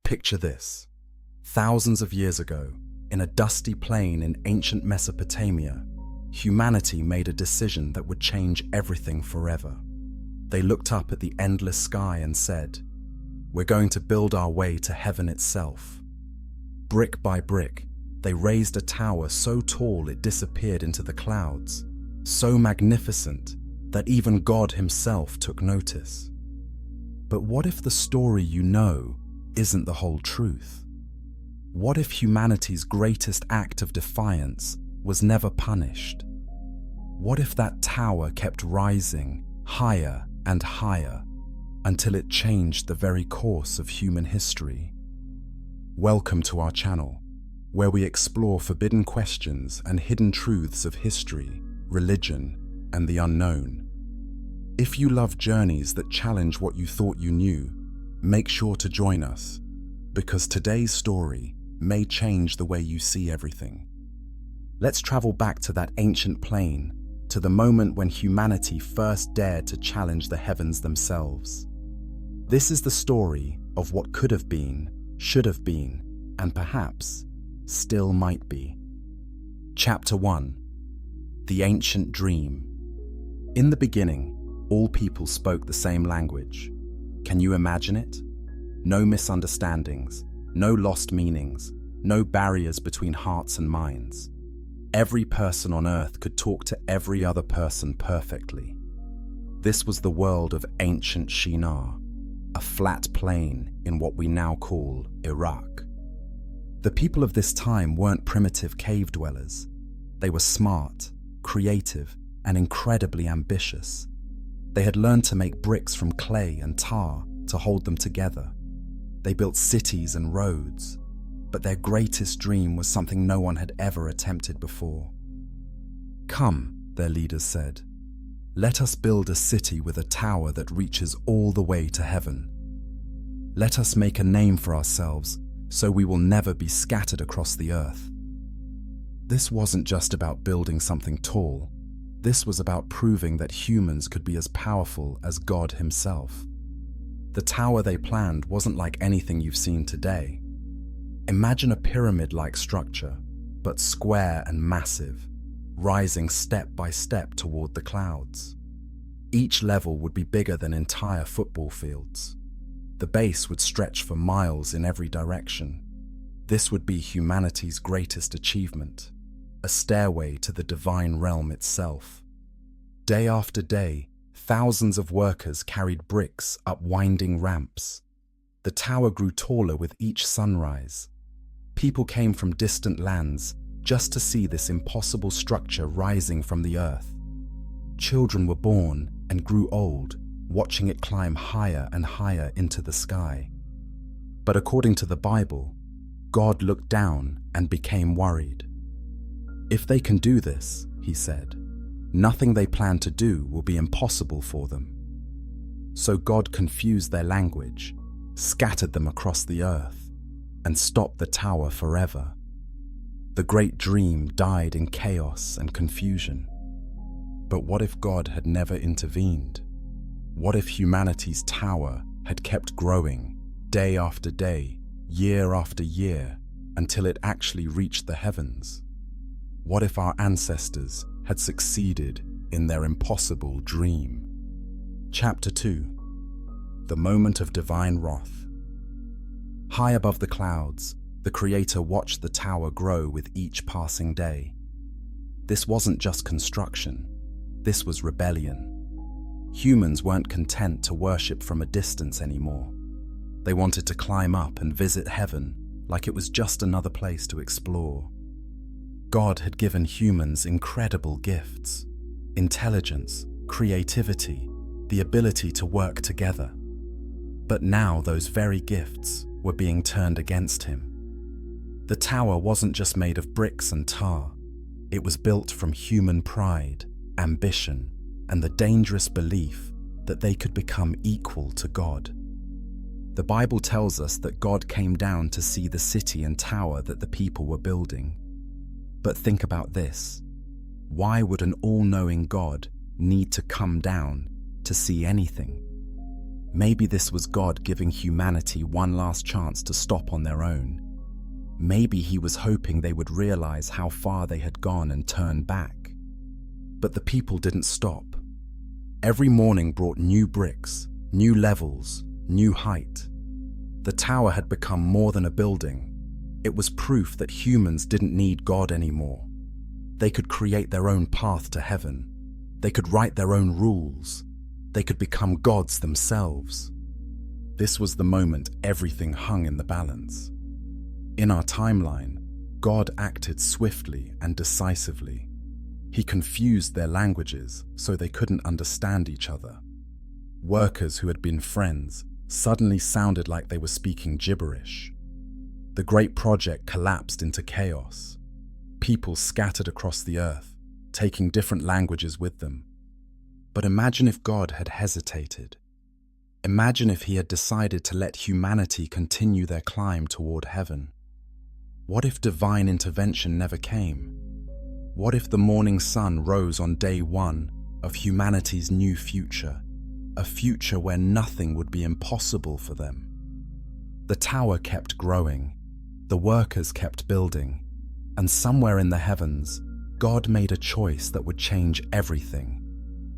Picture this. Thousands of years ago, in a dusty plain in ancient Mesopotamia, humanity made a decision that would change everything forever. They looked up at the endless sky and said, "We're going to build our way to heaven itself." Brick by brick, they raised a tower so tall it disappeared into the clouds, so magnificent that even God himself took notice. But what if the story you know isn't the whole truth? What if humanity's greatest act of defiance was never punished? What if that tower kept rising higher and higher until it changed the very course of human history? Welcome to our channel, where we explore forbidden questions and hidden truths of history, religion, and the unknown. If you love journeys that challenge what you thought you knew, make sure to join us, because today's story may change the way you see everything. Let's travel back to that ancient plain, to the moment when humanity first dared to challenge the heavens themselves. This is the story of what could have been, should have been, and perhaps still might be. Chapter 1. The Ancient Dream. In the beginning, all people spoke the same language. Can you imagine it? No misunderstandings, no lost meanings, no barriers between hearts and minds. Every person on earth could talk to every other person perfectly. This was the world of ancient Shinar, a flat plain in what we now call Iraq. The people of this time weren't primitive cave dwellers. They were smart, creative, and incredibly ambitious. They had learned to make bricks from clay and tar to hold them together. They built cities and roads, but their greatest dream was something no one had ever attempted before. "Come," their leaders said, "let us build a city with a tower that reaches all the way to heaven. Let us make a name for ourselves so we will never be scattered across the earth." This wasn't just about building something tall. This was about proving that humans could be as powerful as God himself. The tower they planned wasn't like anything you've seen today. Imagine a pyramid-like structure, but square and massive, rising step by step toward the clouds. Each level would be bigger than entire football fields. The base would stretch for miles in every direction. This would be humanity's greatest achievement, a stairway to the divine realm itself. Day after day, thousands of workers carried bricks up winding ramps. The tower grew taller with each sunrise. People came from distant lands just to see this impossible structure rising from the earth. Children were born and grew old, watching it climb higher and higher into the sky. But according to the Bible, God looked down and became worried. "If they can do this," he said, "nothing they plan to do will be impossible for them." So God confused their language, scattered them across the earth, and stopped the tower forever. The great dream died in chaos and confusion. But what if God had never intervened? What if humanity's tower had kept growing, day after day, year after year, until it actually reached the heavens? What if our ancestors had succeeded in their impossible dream? Chapter 2. The Moment of Divine Wrath. High above the clouds, the Creator watched the tower grow with each passing day. This wasn't just construction, this was rebellion. Humans weren't content to worship from a distance anymore. They wanted to climb up and visit heaven like it was just another place to explore. God had given humans incredible gifts: intelligence, creativity, the ability to work together. But now those very gifts were being turned against him. The tower wasn't just made of bricks and tar. It was built from human pride, ambition, and the dangerous belief that they could become equal to God. The Bible tells us that God came down to see the city and tower that the people were building. But think about this. Why would an all-knowing God need to come down to see anything? Maybe this was God giving humanity one last chance to stop on their own. Maybe he was hoping they would realize how far they had gone and turn back. But the people didn't stop. Every morning brought new bricks, new levels, new height. The tower had become more than a building. It was proof that humans didn't need God anymore. They could create their own path to heaven. They could write their own rules. They could become gods themselves. This was the moment everything hung in the balance. In our timeline, God acted swiftly and decisively. He confused their languages so they couldn't understand each other. Workers who had been friends suddenly sounded like they were speaking gibberish. The great project collapsed into chaos. People scattered across the earth, taking different languages with them. But imagine if God had hesitated. Imagine if he had decided to let humanity continue their climb toward heaven. What if divine intervention never came? What if the morning sun rose on day one of humanity's new future, a future where nothing would be impossible for them? The tower kept growing, the workers kept building, and somewhere in the heavens, God made a choice that would change everything.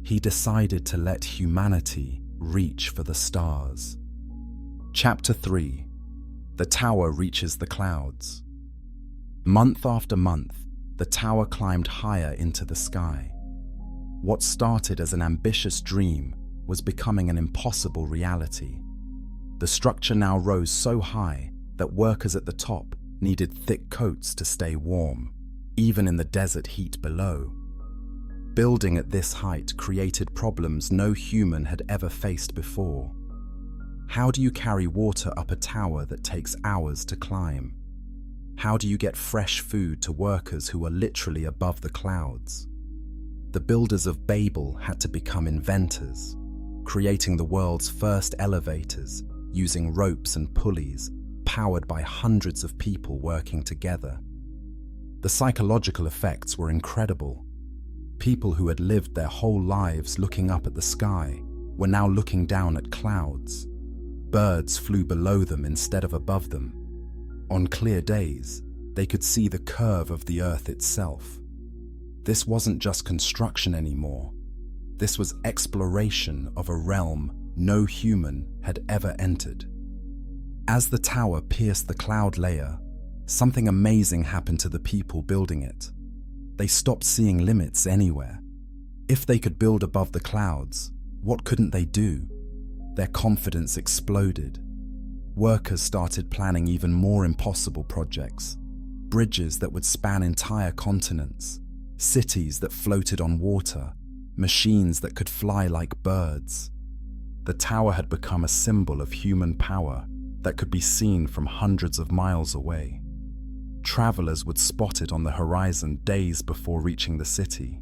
He decided to let humanity reach for the stars. Chapter 3. The tower reaches the clouds. Month after month, the tower climbed higher into the sky. What started as an ambitious dream was becoming an impossible reality. The structure now rose so high that workers at the top needed thick coats to stay warm, even in the desert heat below. Building at this height created problems no human had ever faced before. How do you carry water up a tower that takes hours to climb? How do you get fresh food to workers who are literally above the clouds? The builders of Babel had to become inventors, creating the world's first elevators using ropes and pulleys, powered by hundreds of people working together. The psychological effects were incredible. People who had lived their whole lives looking up at the sky were now looking down at clouds. Birds flew below them instead of above them. On clear days, they could see the curve of the earth itself. This wasn't just construction anymore. This was exploration of a realm no human had ever entered. As the tower pierced the cloud layer, something amazing happened to the people building it. They stopped seeing limits anywhere. If they could build above the clouds, what couldn't they do? Their confidence exploded. Workers started planning even more impossible projects, bridges that would span entire continents, cities that floated on water, machines that could fly like birds. The tower had become a symbol of human power that could be seen from hundreds of miles away. Travelers would spot it on the horizon days before reaching the city.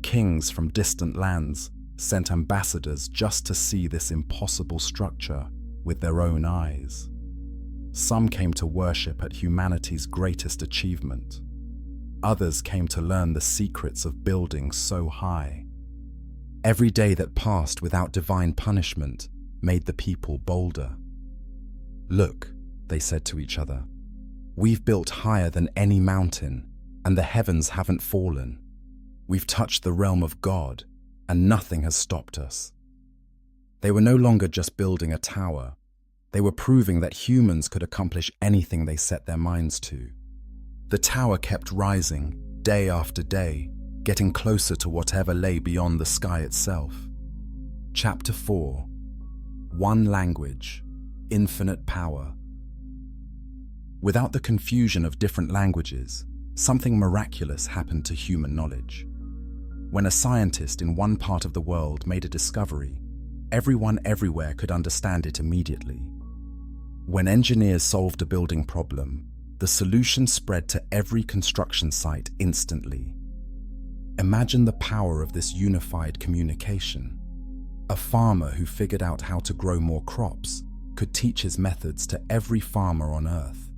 Kings from distant lands sent ambassadors just to see this impossible structure with their own eyes. Some came to worship at humanity's greatest achievement. Others came to learn the secrets of building so high. Every day that passed without divine punishment made the people bolder. "Look," they said to each other, "we've built higher than any mountain, and the heavens haven't fallen. We've touched the realm of God, and nothing has stopped us." They were no longer just building a tower. They were proving that humans could accomplish anything they set their minds to. The tower kept rising, day after day, getting closer to whatever lay beyond the sky itself. Chapter 4. One language, infinite power. Without the confusion of different languages, something miraculous happened to human knowledge. When a scientist in one part of the world made a discovery, everyone everywhere could understand it immediately. When engineers solved a building problem, the solution spread to every construction site instantly. Imagine the power of this unified communication. A farmer who figured out how to grow more crops could teach his methods to every farmer on Earth.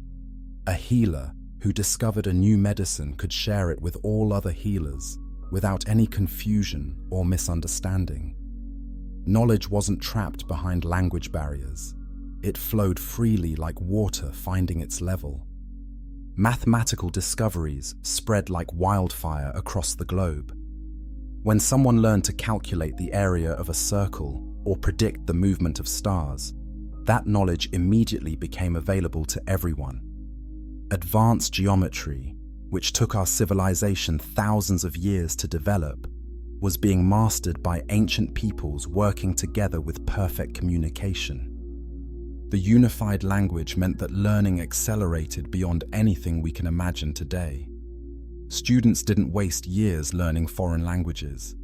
A healer who discovered a new medicine could share it with all other healers without any confusion or misunderstanding. Knowledge wasn't trapped behind language barriers. It flowed freely like water finding its level. Mathematical discoveries spread like wildfire across the globe. When someone learned to calculate the area of a circle or predict the movement of stars, that knowledge immediately became available to everyone. Advanced geometry, which took our civilization thousands of years to develop, was being mastered by ancient peoples working together with perfect communication. The unified language meant that learning accelerated beyond anything we can imagine today. Students didn't waste years learning foreign languages.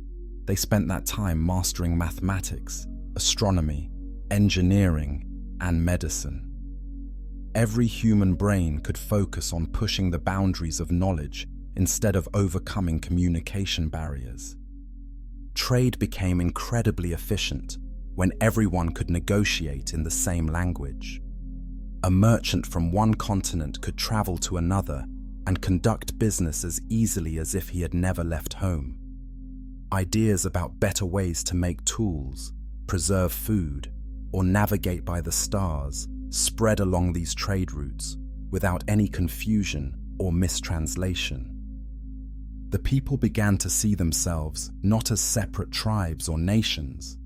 They spent that time mastering mathematics, astronomy, engineering, and medicine. Every human brain could focus on pushing the boundaries of knowledge instead of overcoming communication barriers. Trade became incredibly efficient when everyone could negotiate in the same language. A merchant from one continent could travel to another and conduct business as easily as if he had never left home. Ideas about better ways to make tools, preserve food, or navigate by the stars spread along these trade routes without any confusion or mistranslation. The people began to see themselves not as separate tribes or nations,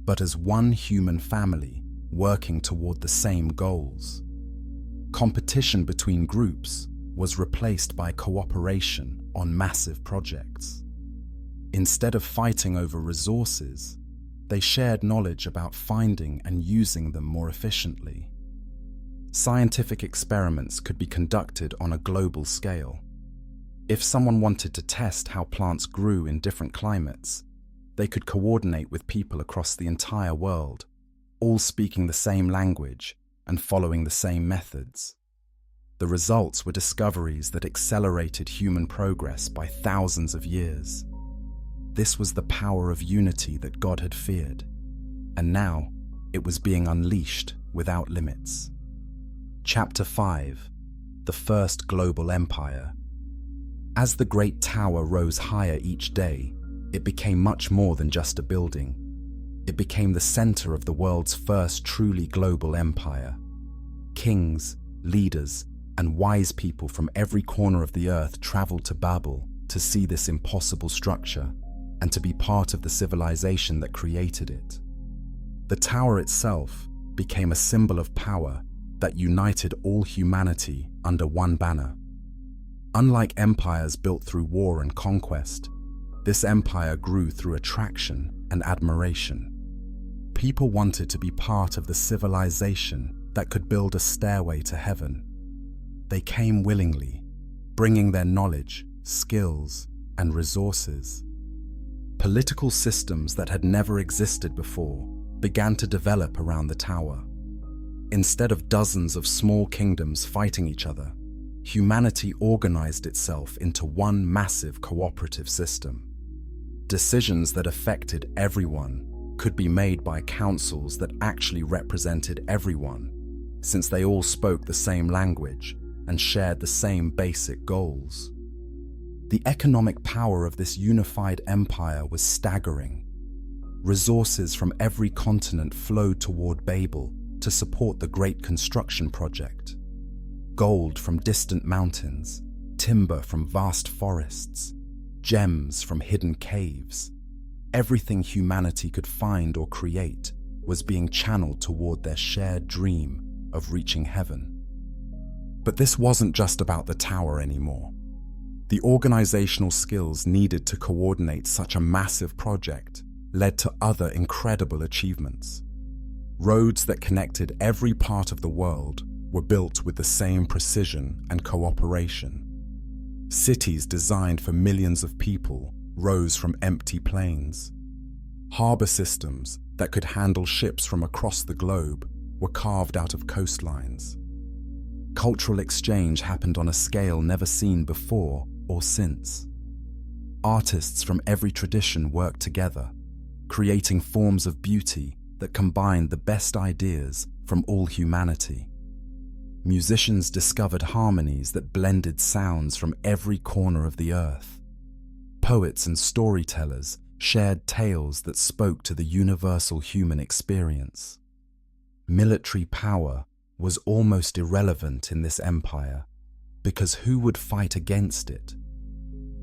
but as one human family working toward the same goals. Competition between groups was replaced by cooperation on massive projects. Instead of fighting over resources, they shared knowledge about finding and using them more efficiently. Scientific experiments could be conducted on a global scale. If someone wanted to test how plants grew in different climates, they could coordinate with people across the entire world, all speaking the same language and following the same methods. The results were discoveries that accelerated human progress by thousands of years. This was the power of unity that God had feared, and now it was being unleashed without limits. Chapter 5: The First Global Empire. As the Great Tower rose higher each day, it became much more than just a building. It became the center of the world's first truly global empire. Kings, leaders, and wise people from every corner of the earth traveled to Babel to see this impossible structure and to be part of the civilization that created it. The tower itself became a symbol of power that united all humanity under one banner. Unlike empires built through war and conquest, this empire grew through attraction and admiration. People wanted to be part of the civilization that could build a stairway to heaven. They came willingly, bringing their knowledge, skills, and resources. Political systems that had never existed before began to develop around the tower. Instead of dozens of small kingdoms fighting each other, humanity organized itself into one massive cooperative system. Decisions that affected everyone could be made by councils that actually represented everyone, since they all spoke the same language and shared the same basic goals. The economic power of this unified empire was staggering. Resources from every continent flowed toward Babel to support the great construction project. Gold from distant mountains, timber from vast forests, gems from hidden caves. Everything humanity could find or create was being channeled toward their shared dream of reaching heaven. But this wasn't just about the tower anymore. The organizational skills needed to coordinate such a massive project led to other incredible achievements. Roads that connected every part of the world were built with the same precision and cooperation. Cities designed for millions of people rose from empty plains. Harbor systems that could handle ships from across the globe were carved out of coastlines. Cultural exchange happened on a scale never seen before or since. Artists from every tradition worked together, creating forms of beauty that combined the best ideas from all humanity. Musicians discovered harmonies that blended sounds from every corner of the earth. Poets and storytellers shared tales that spoke to the universal human experience. Military power was almost irrelevant in this empire, because who would fight against it?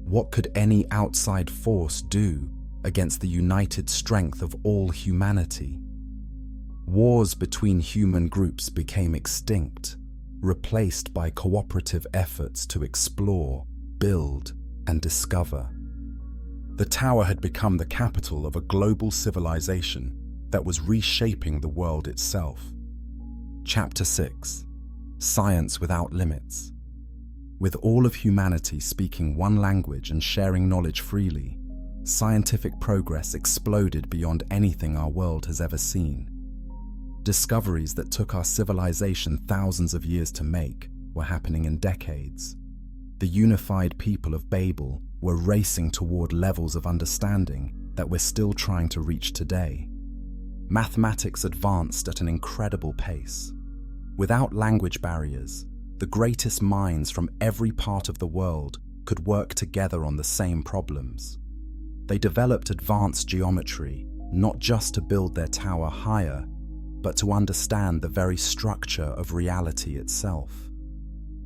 What could any outside force do against the united strength of all humanity? Wars between human groups became extinct, replaced by cooperative efforts to explore, build, and discover. The tower had become the capital of a global civilization that was reshaping the world itself. Chapter 6: Science Without Limits. With all of humanity speaking one language and sharing knowledge freely, scientific progress exploded beyond anything our world has ever seen. Discoveries that took our civilization thousands of years to make were happening in decades. The unified people of Babel were racing toward levels of understanding that we're still trying to reach today. Mathematics advanced at an incredible pace. Without language barriers, the greatest minds from every part of the world could work together on the same problems. They developed advanced geometry, not just to build their tower higher, but to understand the very structure of reality itself.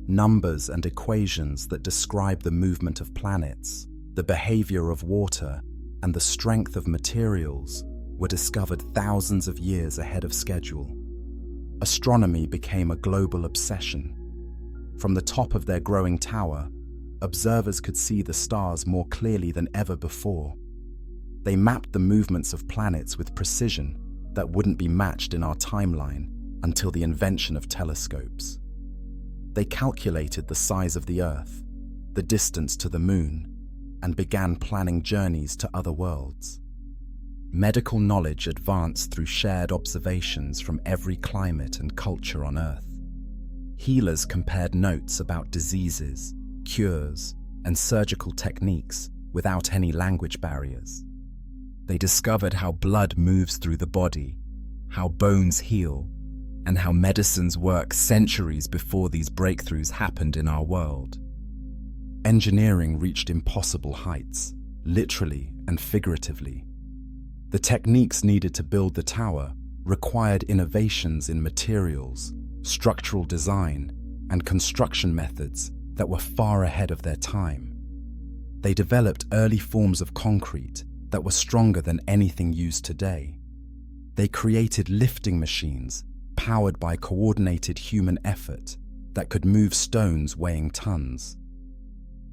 Numbers and equations that describe the movement of planets, the behavior of water, and the strength of materials were discovered thousands of years ahead of schedule. Astronomy became a global obsession. From the top of their growing tower, observers could see the stars more clearly than ever before. They mapped the movements of planets with precision that wouldn't be matched in our timeline until the invention of telescopes. They calculated the size of the Earth, the distance to the Moon, and began planning journeys to other worlds. Medical knowledge advanced through shared observations from every climate and culture on Earth. Healers compared notes about diseases, cures, and surgical techniques without any language barriers. They discovered how blood moves through the body, how bones heal, and how medicines work centuries before these breakthroughs happened in our world. Engineering reached impossible heights, literally and figuratively. The techniques needed to build the tower required innovations in materials, structural design, and construction methods that were far ahead of their time. They developed early forms of concrete that were stronger than anything used today. They created lifting machines powered by coordinated human effort that could move stones weighing tons.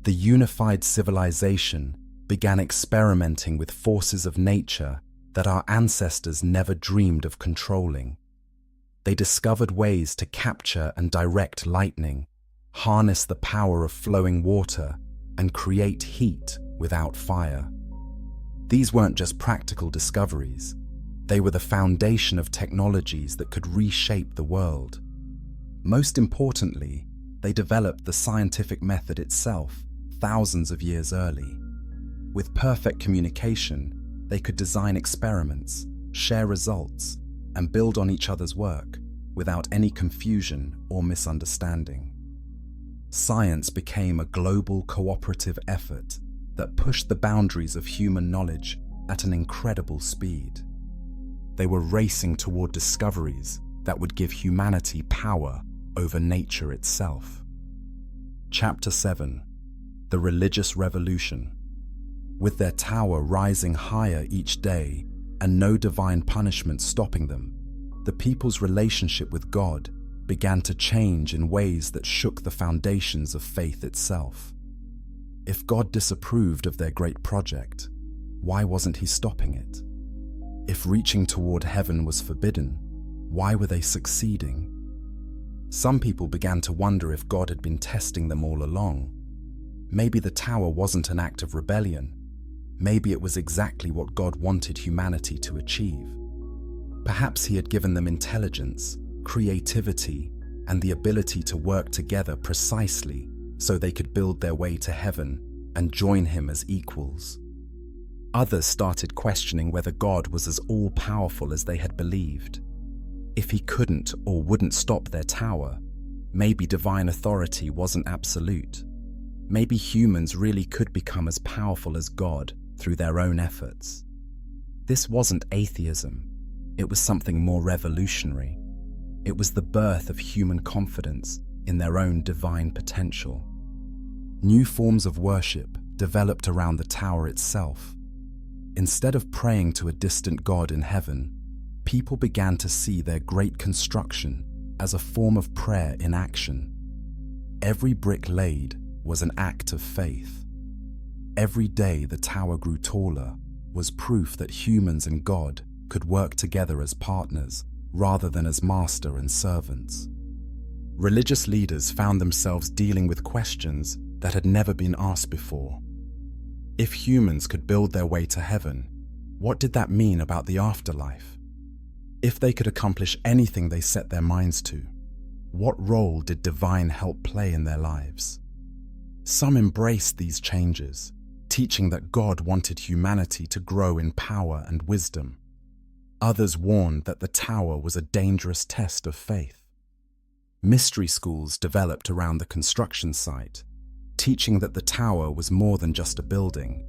The unified civilization began experimenting with forces of nature that our ancestors never dreamed of controlling. They discovered ways to capture and direct lightning, harness the power of flowing water, and create heat without fire. These weren't just practical discoveries. They were the foundation of technologies that could reshape the world. Most importantly, they developed the scientific method itself thousands of years early. With perfect communication, they could design experiments, share results, and build on each other's work without any confusion or misunderstanding. Science became a global cooperative effort that pushed the boundaries of human knowledge at an incredible speed. They were racing toward discoveries that would give humanity power over nature itself. Chapter 7: The Religious Revolution. With their tower rising higher each day and no divine punishment stopping them, the people's relationship with God began to change in ways that shook the foundations of faith itself. If God disapproved of their great project, why wasn't He stopping it? If reaching toward heaven was forbidden, why were they succeeding? Some people began to wonder if God had been testing them all along. Maybe the tower wasn't an act of rebellion. Maybe it was exactly what God wanted humanity to achieve. Perhaps He had given them intelligence, creativity, and the ability to work together precisely so they could build their way to heaven and join Him as equals. Others started questioning whether God was as all-powerful as they had believed. If He couldn't or wouldn't stop their tower, maybe divine authority wasn't absolute. Maybe humans really could become as powerful as God through their own efforts. This wasn't atheism, it was something more revolutionary. It was the birth of human confidence in their own divine potential. New forms of worship developed around the tower itself. Instead of praying to a distant god in heaven, people began to see their great construction as a form of prayer in action. Every brick laid was an act of faith. Every day the tower grew taller was proof that humans and God could work together as partners rather than as master and servants. Religious leaders found themselves dealing with questions that had never been asked before. If humans could build their way to heaven, what did that mean about the afterlife? If they could accomplish anything they set their minds to, what role did divine help play in their lives? Some embraced these changes, teaching that God wanted humanity to grow in power and wisdom. Others warned that the tower was a dangerous test of faith. Mystery schools developed around the construction site, teaching that the tower was more than just a building.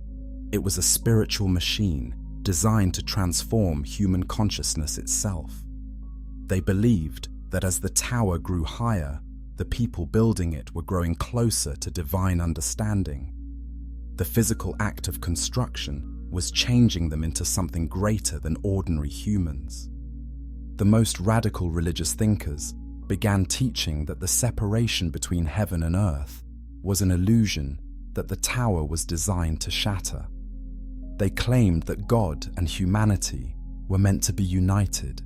It was a spiritual machine designed to transform human consciousness itself. They believed that as the tower grew higher, the people building it were growing closer to divine understanding. The physical act of construction was changing them into something greater than ordinary humans. The most radical religious thinkers began teaching that the separation between heaven and earth was an illusion that the tower was designed to shatter. They claimed that God and humanity were meant to be united,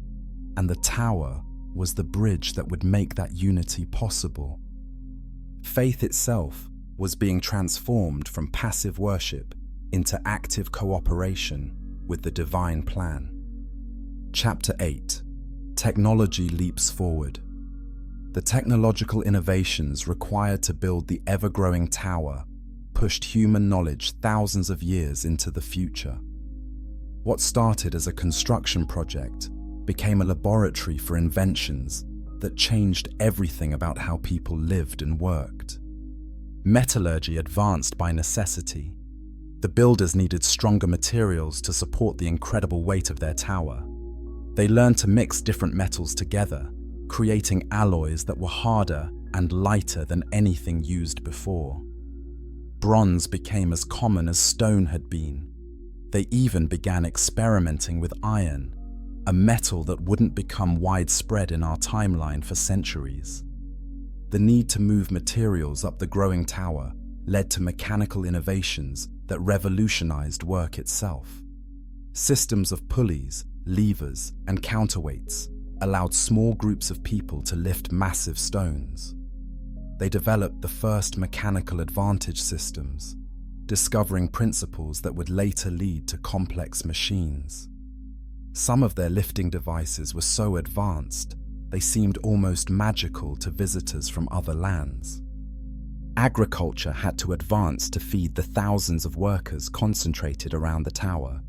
and the tower was the bridge that would make that unity possible. Faith itself was being transformed from passive worship into active cooperation with the divine plan. Chapter 8: Technology Leaps Forward. The technological innovations required to build the ever-growing tower pushed human knowledge thousands of years into the future. What started as a construction project became a laboratory for inventions that changed everything about how people lived and worked. Metallurgy advanced by necessity. The builders needed stronger materials to support the incredible weight of their tower. They learned to mix different metals together, creating alloys that were harder and lighter than anything used before. Bronze became as common as stone had been. They even began experimenting with iron, a metal that wouldn't become widespread in our timeline for centuries. The need to move materials up the growing tower led to mechanical innovations that revolutionized work itself. Systems of pulleys, levers, and counterweights allowed small groups of people to lift massive stones. They developed the first mechanical advantage systems, discovering principles that would later lead to complex machines. Some of their lifting devices were so advanced, they seemed almost magical to visitors from other lands. Agriculture had to advance to feed the thousands of workers concentrated around the tower.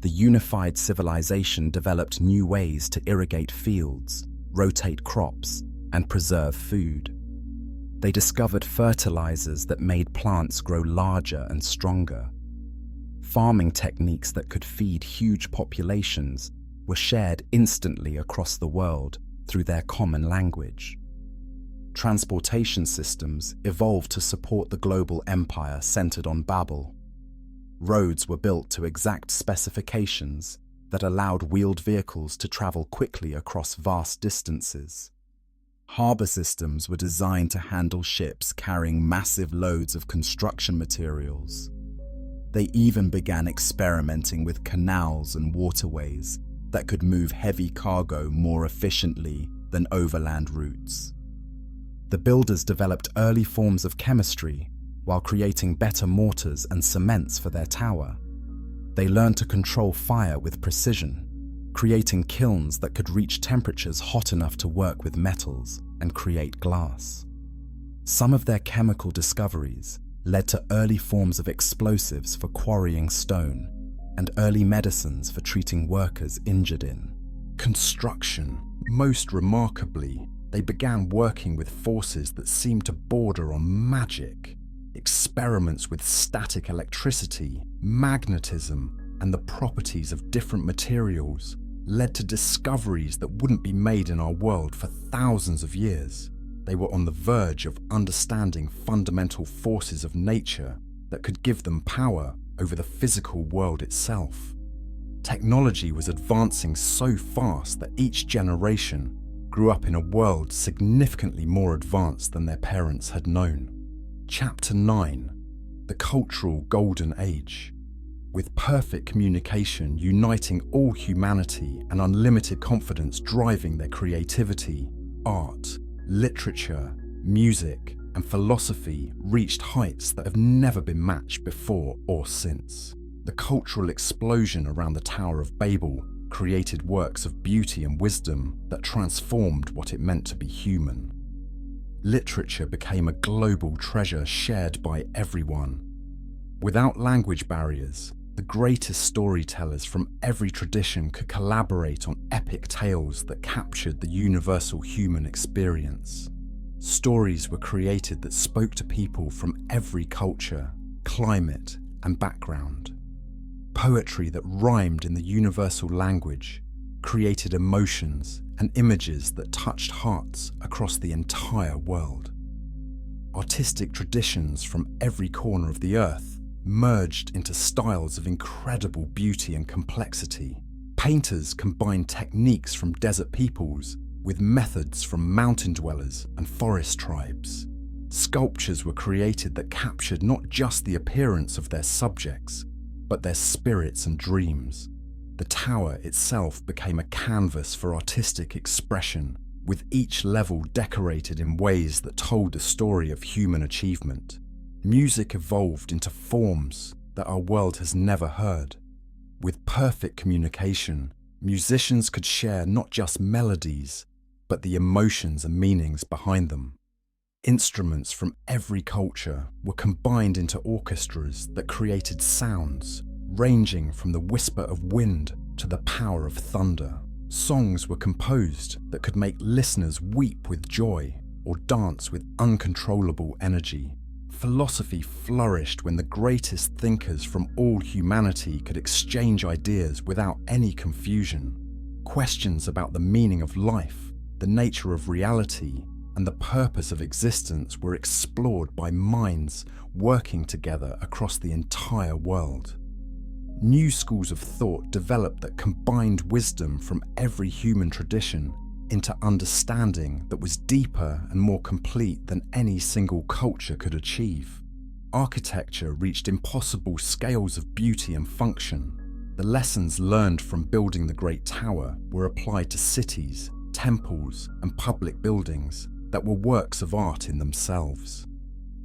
The unified civilization developed new ways to irrigate fields, rotate crops, and preserve food. They discovered fertilizers that made plants grow larger and stronger. Farming techniques that could feed huge populations were shared instantly across the world through their common language. Transportation systems evolved to support the global empire centered on Babel. Roads were built to exact specifications that allowed wheeled vehicles to travel quickly across vast distances. Harbor systems were designed to handle ships carrying massive loads of construction materials. They even began experimenting with canals and waterways that could move heavy cargo more efficiently than overland routes. The builders developed early forms of chemistry while creating better mortars and cements for their tower. They learned to control fire with precision, creating kilns that could reach temperatures hot enough to work with metals and create glass. Some of their chemical discoveries led to early forms of explosives for quarrying stone and early medicines for treating workers injured in construction. Most remarkably, they began working with forces that seemed to border on magic. Experiments with static electricity, magnetism, and the properties of different materials led to discoveries that wouldn't be made in our world for thousands of years. They were on the verge of understanding fundamental forces of nature that could give them power over the physical world itself. Technology was advancing so fast that each generation grew up in a world significantly more advanced than their parents had known. Chapter 9: The Cultural Golden Age. With perfect communication uniting all humanity and unlimited confidence driving their creativity, art, literature, music, and philosophy reached heights that have never been matched before or since. The cultural explosion around the Tower of Babel created works of beauty and wisdom that transformed what it meant to be human. Literature became a global treasure shared by everyone. Without language barriers, the greatest storytellers from every tradition could collaborate on epic tales that captured the universal human experience. Stories were created that spoke to people from every culture, climate, and background. Poetry that rhymed in the universal language created emotions and images that touched hearts across the entire world. Artistic traditions from every corner of the earth merged into styles of incredible beauty and complexity. Painters combined techniques from desert peoples with methods from mountain dwellers and forest tribes. Sculptures were created that captured not just the appearance of their subjects, but their spirits and dreams. The tower itself became a canvas for artistic expression, with each level decorated in ways that told the story of human achievement. Music evolved into forms that our world has never heard. With perfect communication, musicians could share not just melodies, but the emotions and meanings behind them. Instruments from every culture were combined into orchestras that created sounds ranging from the whisper of wind to the power of thunder. Songs were composed that could make listeners weep with joy or dance with uncontrollable energy. Philosophy flourished when the greatest thinkers from all humanity could exchange ideas without any confusion. Questions about the meaning of life, the nature of reality, and the purpose of existence were explored by minds working together across the entire world. New schools of thought developed that combined wisdom from every human tradition into understanding that was deeper and more complete than any single culture could achieve. Architecture reached impossible scales of beauty and function. The lessons learned from building the Great Tower were applied to cities, temples, and public buildings that were works of art in themselves.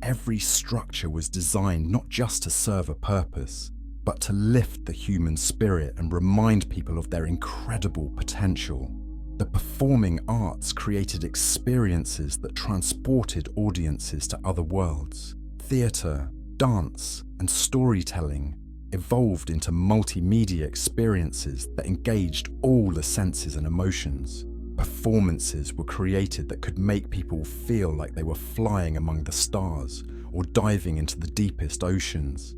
Every structure was designed not just to serve a purpose, but to lift the human spirit and remind people of their incredible potential. The performing arts created experiences that transported audiences to other worlds. Theatre, dance, and storytelling evolved into multimedia experiences that engaged all the senses and emotions. Performances were created that could make people feel like they were flying among the stars or diving into the deepest oceans.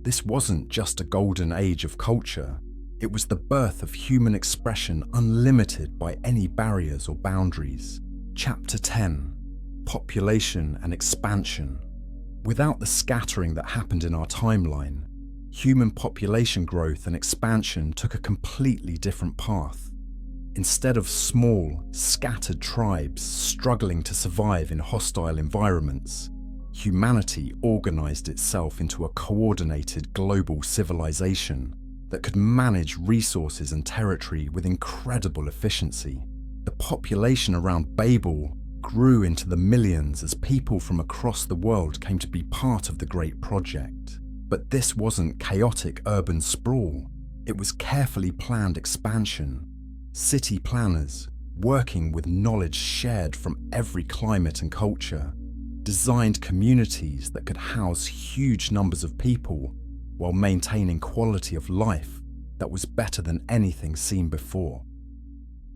This wasn't just a golden age of culture, it was the birth of human expression unlimited by any barriers or boundaries. Chapter 10: Population and Expansion. Without the scattering that happened in our timeline, human population growth and expansion took a completely different path. Instead of small, scattered tribes struggling to survive in hostile environments, humanity organized itself into a coordinated global civilization that could manage resources and territory with incredible efficiency. The population around Babel grew into the millions as people from across the world came to be part of the great project. But this wasn't chaotic urban sprawl, it was carefully planned expansion. City planners, working with knowledge shared from every climate and culture, designed communities that could house huge numbers of people while maintaining quality of life that was better than anything seen before.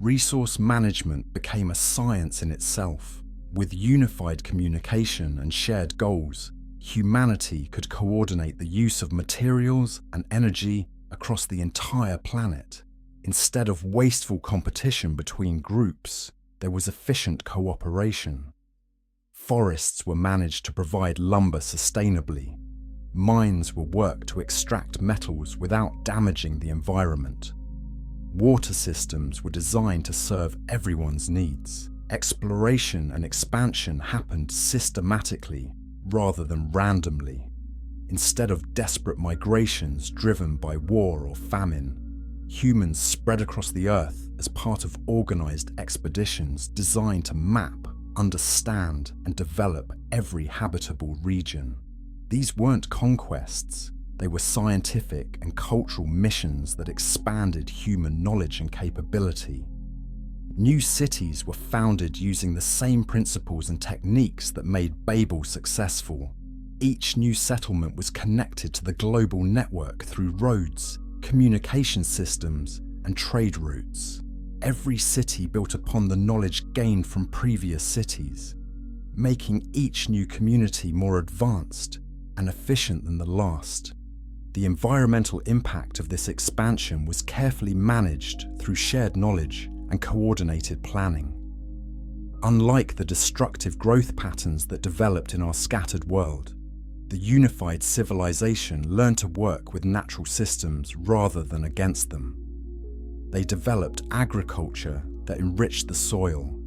Resource management became a science in itself. With unified communication and shared goals, humanity could coordinate the use of materials and energy across the entire planet. Instead of wasteful competition between groups, there was efficient cooperation. Forests were managed to provide lumber sustainably. Mines were worked to extract metals without damaging the environment. Water systems were designed to serve everyone's needs. Exploration and expansion happened systematically rather than randomly. Instead of desperate migrations driven by war or famine, humans spread across the Earth as part of organized expeditions designed to map, understand, and develop every habitable region. These weren't conquests, they were scientific and cultural missions that expanded human knowledge and capability. New cities were founded using the same principles and techniques that made Babel successful. Each new settlement was connected to the global network through roads, communication systems, and trade routes. Every city built upon the knowledge gained from previous cities, making each new community more advanced and efficient than the last. The environmental impact of this expansion was carefully managed through shared knowledge and coordinated planning. Unlike the destructive growth patterns that developed in our scattered world, the unified civilization learned to work with natural systems rather than against them. They developed agriculture that enriched the soil,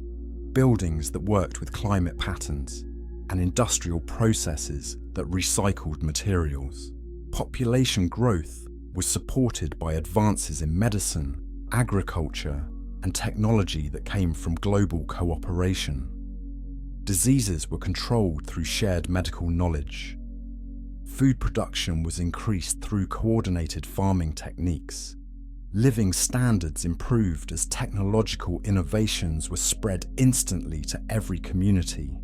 buildings that worked with climate patterns, and industrial processes that recycled materials. Population growth was supported by advances in medicine, agriculture, and technology that came from global cooperation. Diseases were controlled through shared medical knowledge. Food production was increased through coordinated farming techniques. Living standards improved as technological innovations were spread instantly to every community.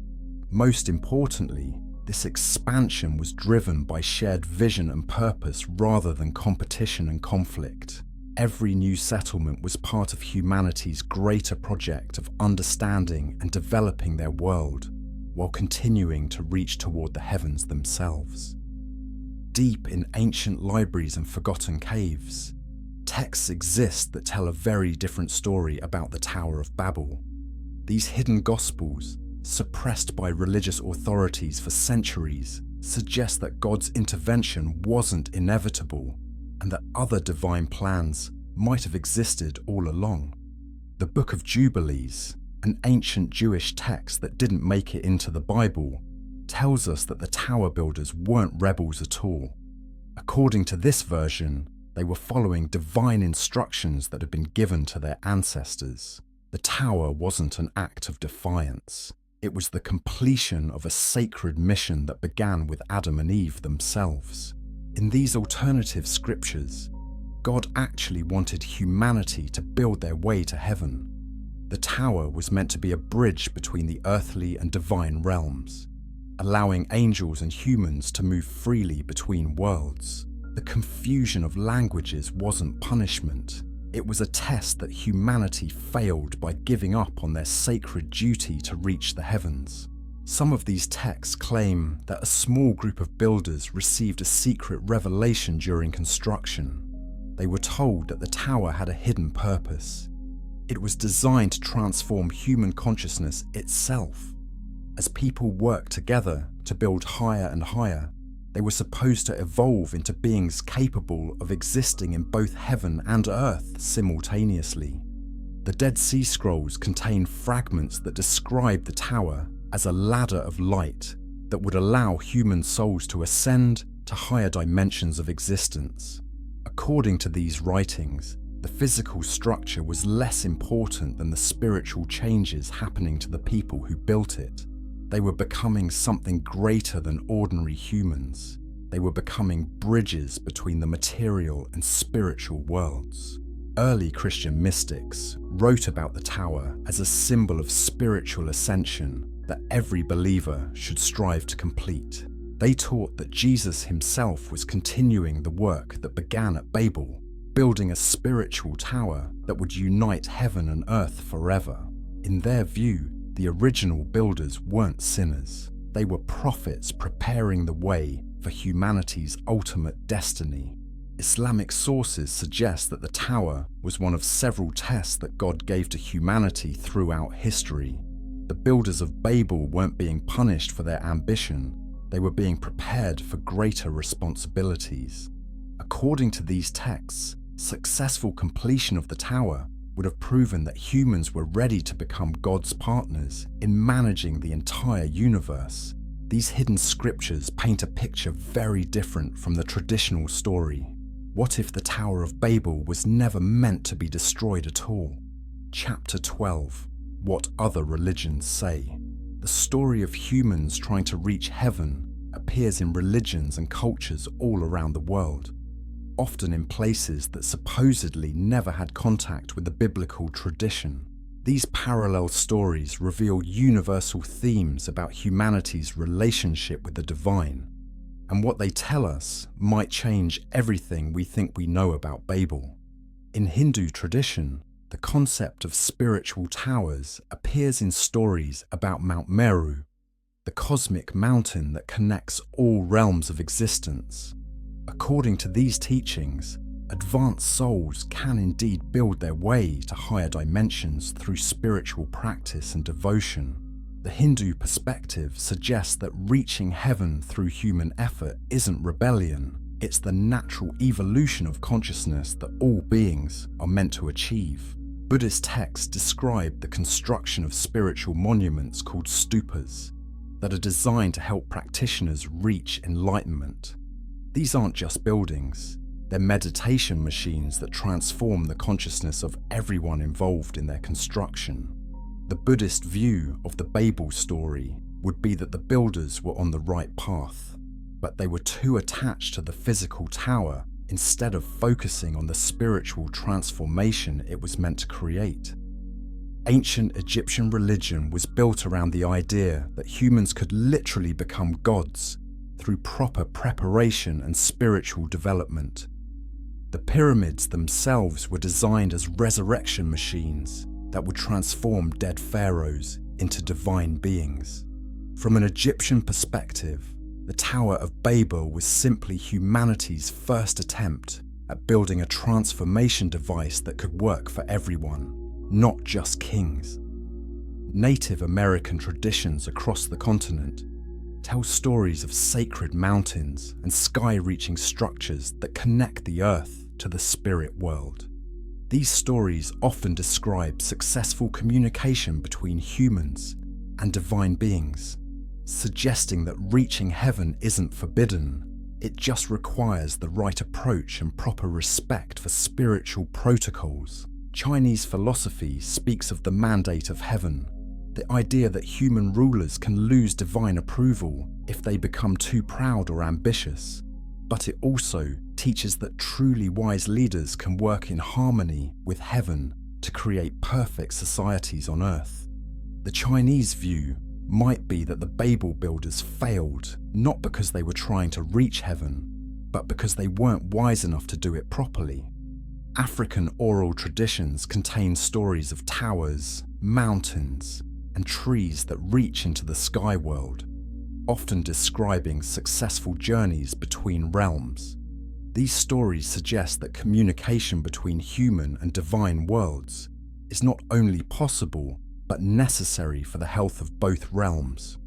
Most importantly, this expansion was driven by shared vision and purpose rather than competition and conflict. Every new settlement was part of humanity's greater project of understanding and developing their world, while continuing to reach toward the heavens themselves. Deep in ancient libraries and forgotten caves, texts exist that tell a very different story about the Tower of Babel. These hidden gospels, suppressed by religious authorities for centuries, suggest that God's intervention wasn't inevitable and that other divine plans might have existed all along. The Book of Jubilees, an ancient Jewish text that didn't make it into the Bible, tells us that the tower builders weren't rebels at all. According to this version, they were following divine instructions that had been given to their ancestors. The tower wasn't an act of defiance. It was the completion of a sacred mission that began with Adam and Eve themselves. In these alternative scriptures, God actually wanted humanity to build their way to heaven. The tower was meant to be a bridge between the earthly and divine realms, allowing angels and humans to move freely between worlds. The confusion of languages wasn't punishment. It was a test that humanity failed by giving up on their sacred duty to reach the heavens. Some of these texts claim that a small group of builders received a secret revelation during construction. They were told that the tower had a hidden purpose. It was designed to transform human consciousness itself. As people worked together to build higher and higher, they were supposed to evolve into beings capable of existing in both heaven and earth simultaneously. The Dead Sea Scrolls contain fragments that describe the tower as a ladder of light that would allow human souls to ascend to higher dimensions of existence. According to these writings, the physical structure was less important than the spiritual changes happening to the people who built it. They were becoming something greater than ordinary humans. They were becoming bridges between the material and spiritual worlds. Early Christian mystics wrote about the tower as a symbol of spiritual ascension that every believer should strive to complete. They taught that Jesus himself was continuing the work that began at Babel, building a spiritual tower that would unite heaven and earth forever. In their view, the original builders weren't sinners. They were prophets preparing the way for humanity's ultimate destiny. Islamic sources suggest that the tower was one of several tests that God gave to humanity throughout history. The builders of Babel weren't being punished for their ambition, they were being prepared for greater responsibilities. According to these texts, successful completion of the tower would have proven that humans were ready to become God's partners in managing the entire universe. These hidden scriptures paint a picture very different from the traditional story. What if the Tower of Babel was never meant to be destroyed at all? Chapter 12. What other religions say. The story of humans trying to reach heaven appears in religions and cultures all around the world, often in places that supposedly never had contact with the biblical tradition. These parallel stories reveal universal themes about humanity's relationship with the divine, and what they tell us might change everything we think we know about Babel. In Hindu tradition, the concept of spiritual towers appears in stories about Mount Meru, the cosmic mountain that connects all realms of existence. According to these teachings, advanced souls can indeed build their way to higher dimensions through spiritual practice and devotion. The Hindu perspective suggests that reaching heaven through human effort isn't rebellion, it's the natural evolution of consciousness that all beings are meant to achieve. Buddhist texts describe the construction of spiritual monuments called stupas that are designed to help practitioners reach enlightenment. These aren't just buildings, they're meditation machines that transform the consciousness of everyone involved in their construction. The Buddhist view of the Babel story would be that the builders were on the right path, but they were too attached to the physical tower instead of focusing on the spiritual transformation it was meant to create. Ancient Egyptian religion was built around the idea that humans could literally become gods through proper preparation and spiritual development. The pyramids themselves were designed as resurrection machines that would transform dead pharaohs into divine beings. From an Egyptian perspective, the Tower of Babel was simply humanity's first attempt at building a transformation device that could work for everyone, not just kings. Native American traditions across the continent tell stories of sacred mountains and sky-reaching structures that connect the earth to the spirit world. These stories often describe successful communication between humans and divine beings, suggesting that reaching heaven isn't forbidden, it just requires the right approach and proper respect for spiritual protocols. Chinese philosophy speaks of the mandate of heaven, the idea that human rulers can lose divine approval if they become too proud or ambitious, but it also teaches that truly wise leaders can work in harmony with heaven to create perfect societies on earth. The Chinese view might be that the Babel builders failed not because they were trying to reach heaven, but because they weren't wise enough to do it properly. African oral traditions contain stories of towers, mountains, and trees that reach into the sky world, often describing successful journeys between realms. These stories suggest that communication between human and divine worlds is not only possible, but necessary for the health of both realms.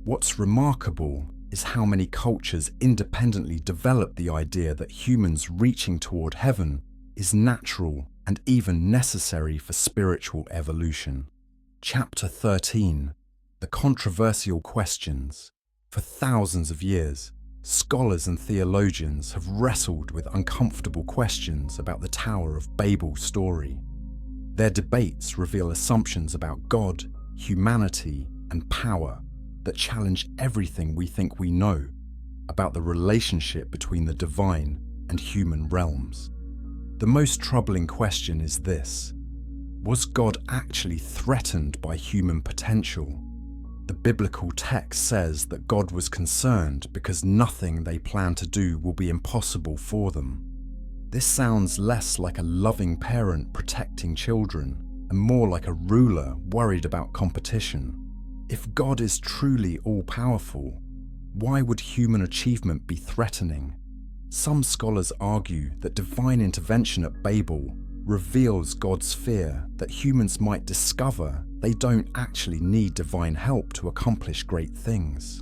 What's remarkable is how many cultures independently develop the idea that humans reaching toward heaven is natural and even necessary for spiritual evolution. Chapter 13. The controversial questions. For thousands of years, scholars and theologians have wrestled with uncomfortable questions about the Tower of Babel story. Their debates reveal assumptions about God, humanity, and power that challenge everything we think we know about the relationship between the divine and human realms. The most troubling question is this: was God actually threatened by human potential? The biblical text says that God was concerned because nothing they plan to do will be impossible for them. This sounds less like a loving parent protecting children and more like a ruler worried about competition. If God is truly all-powerful, why would human achievement be threatening? Some scholars argue that divine intervention at Babel reveals God's fear that humans might discover they don't actually need divine help to accomplish great things.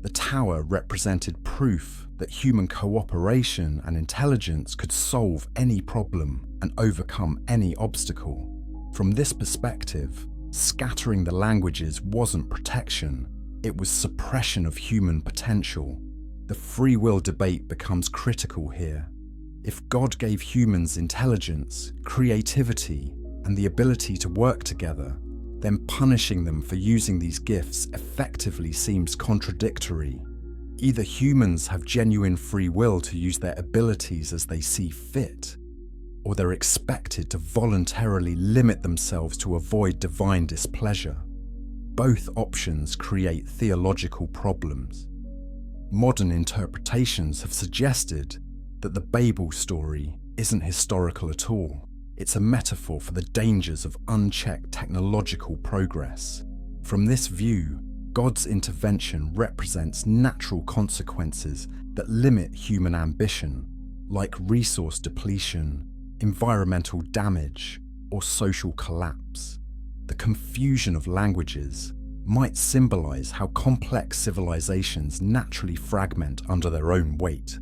The tower represented proof that human cooperation and intelligence could solve any problem and overcome any obstacle. From this perspective, scattering the languages wasn't protection, it was suppression of human potential. The free will debate becomes critical here. If God gave humans intelligence, creativity, and the ability to work together, then punishing them for using these gifts effectively seems contradictory. Either humans have genuine free will to use their abilities as they see fit, or they're expected to voluntarily limit themselves to avoid divine displeasure. Both options create theological problems. Modern interpretations have suggested that the Babel story isn't historical at all. It's a metaphor for the dangers of unchecked technological progress. From this view, God's intervention represents natural consequences that limit human ambition, like resource depletion, environmental damage, or social collapse. The confusion of languages might symbolize how complex civilizations naturally fragment under their own weight.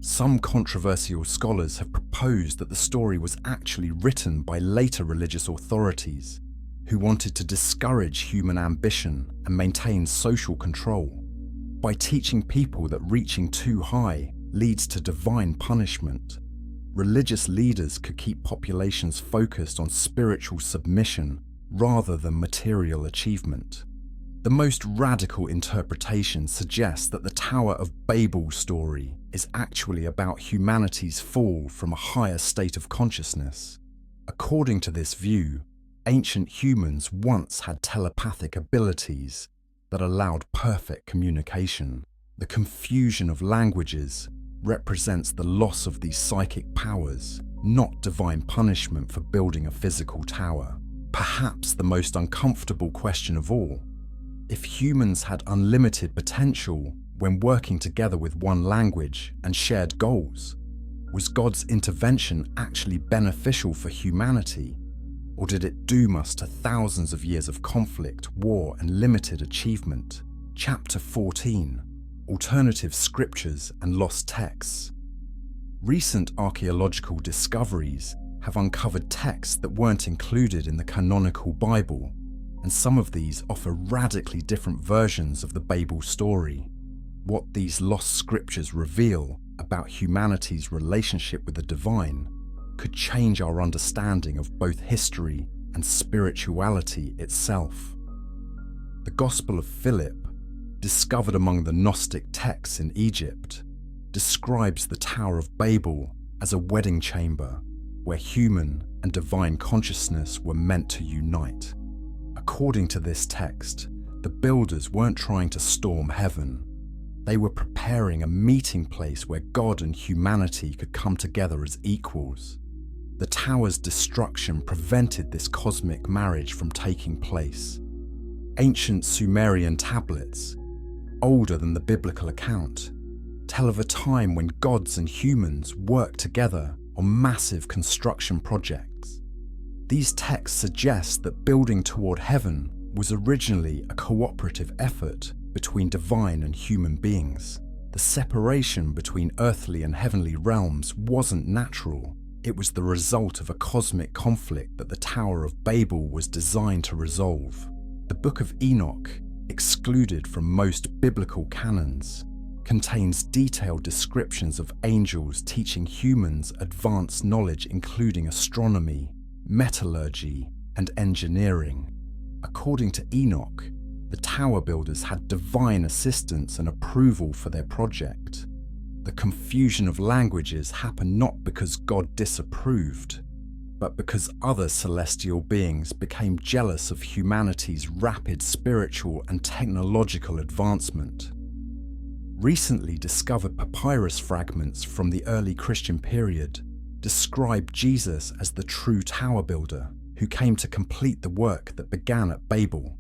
Some controversial scholars have proposed that the story was actually written by later religious authorities who wanted to discourage human ambition and maintain social control. By teaching people that reaching too high leads to divine punishment, religious leaders could keep populations focused on spiritual submission rather than material achievement. The most radical interpretation suggests that the Tower of Babel story is actually about humanity's fall from a higher state of consciousness. According to this view, ancient humans once had telepathic abilities that allowed perfect communication. The confusion of languages represents the loss of these psychic powers, not divine punishment for building a physical tower. Perhaps the most uncomfortable question of all: if humans had unlimited potential when working together with one language and shared goals, was God's intervention actually beneficial for humanity, or did it doom us to thousands of years of conflict, war, and limited achievement? Chapter 14: Alternative Scriptures and Lost Texts. Recent archaeological discoveries have uncovered texts that weren't included in the canonical Bible, and some of these offer radically different versions of the Babel story. What these lost scriptures reveal about humanity's relationship with the divine could change our understanding of both history and spirituality itself. The Gospel of Philip, discovered among the Gnostic texts in Egypt, describes the Tower of Babel as a wedding chamber where human and divine consciousness were meant to unite. According to this text, the builders weren't trying to storm heaven. They were preparing a meeting place where God and humanity could come together as equals. The tower's destruction prevented this cosmic marriage from taking place. Ancient Sumerian tablets, older than the biblical account, tell of a time when gods and humans worked together on massive construction projects. These texts suggest that building toward heaven was originally a cooperative effort between divine and human beings. The separation between earthly and heavenly realms wasn't natural. It was the result of a cosmic conflict that the Tower of Babel was designed to resolve. The Book of Enoch, excluded from most biblical canons, contains detailed descriptions of angels teaching humans advanced knowledge including astronomy, metallurgy, and engineering. According to Enoch, the tower builders had divine assistance and approval for their project. The confusion of languages happened not because God disapproved, but because other celestial beings became jealous of humanity's rapid spiritual and technological advancement. Recently discovered papyrus fragments from the early Christian period describe Jesus as the true tower builder who came to complete the work that began at Babel.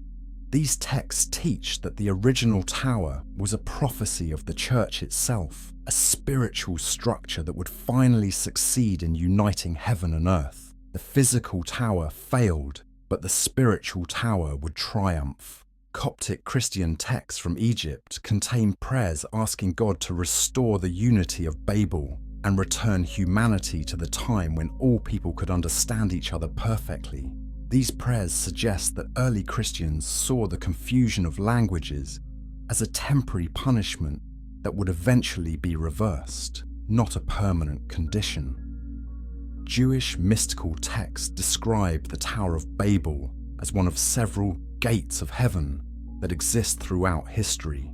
These texts teach that the original tower was a prophecy of the church itself, a spiritual structure that would finally succeed in uniting heaven and earth. The physical tower failed, but the spiritual tower would triumph. Coptic Christian texts from Egypt contain prayers asking God to restore the unity of Babel and return humanity to the time when all people could understand each other perfectly. These prayers suggest that early Christians saw the confusion of languages as a temporary punishment that would eventually be reversed, not a permanent condition. Jewish mystical texts describe the Tower of Babel as one of several gates of heaven that exist throughout history.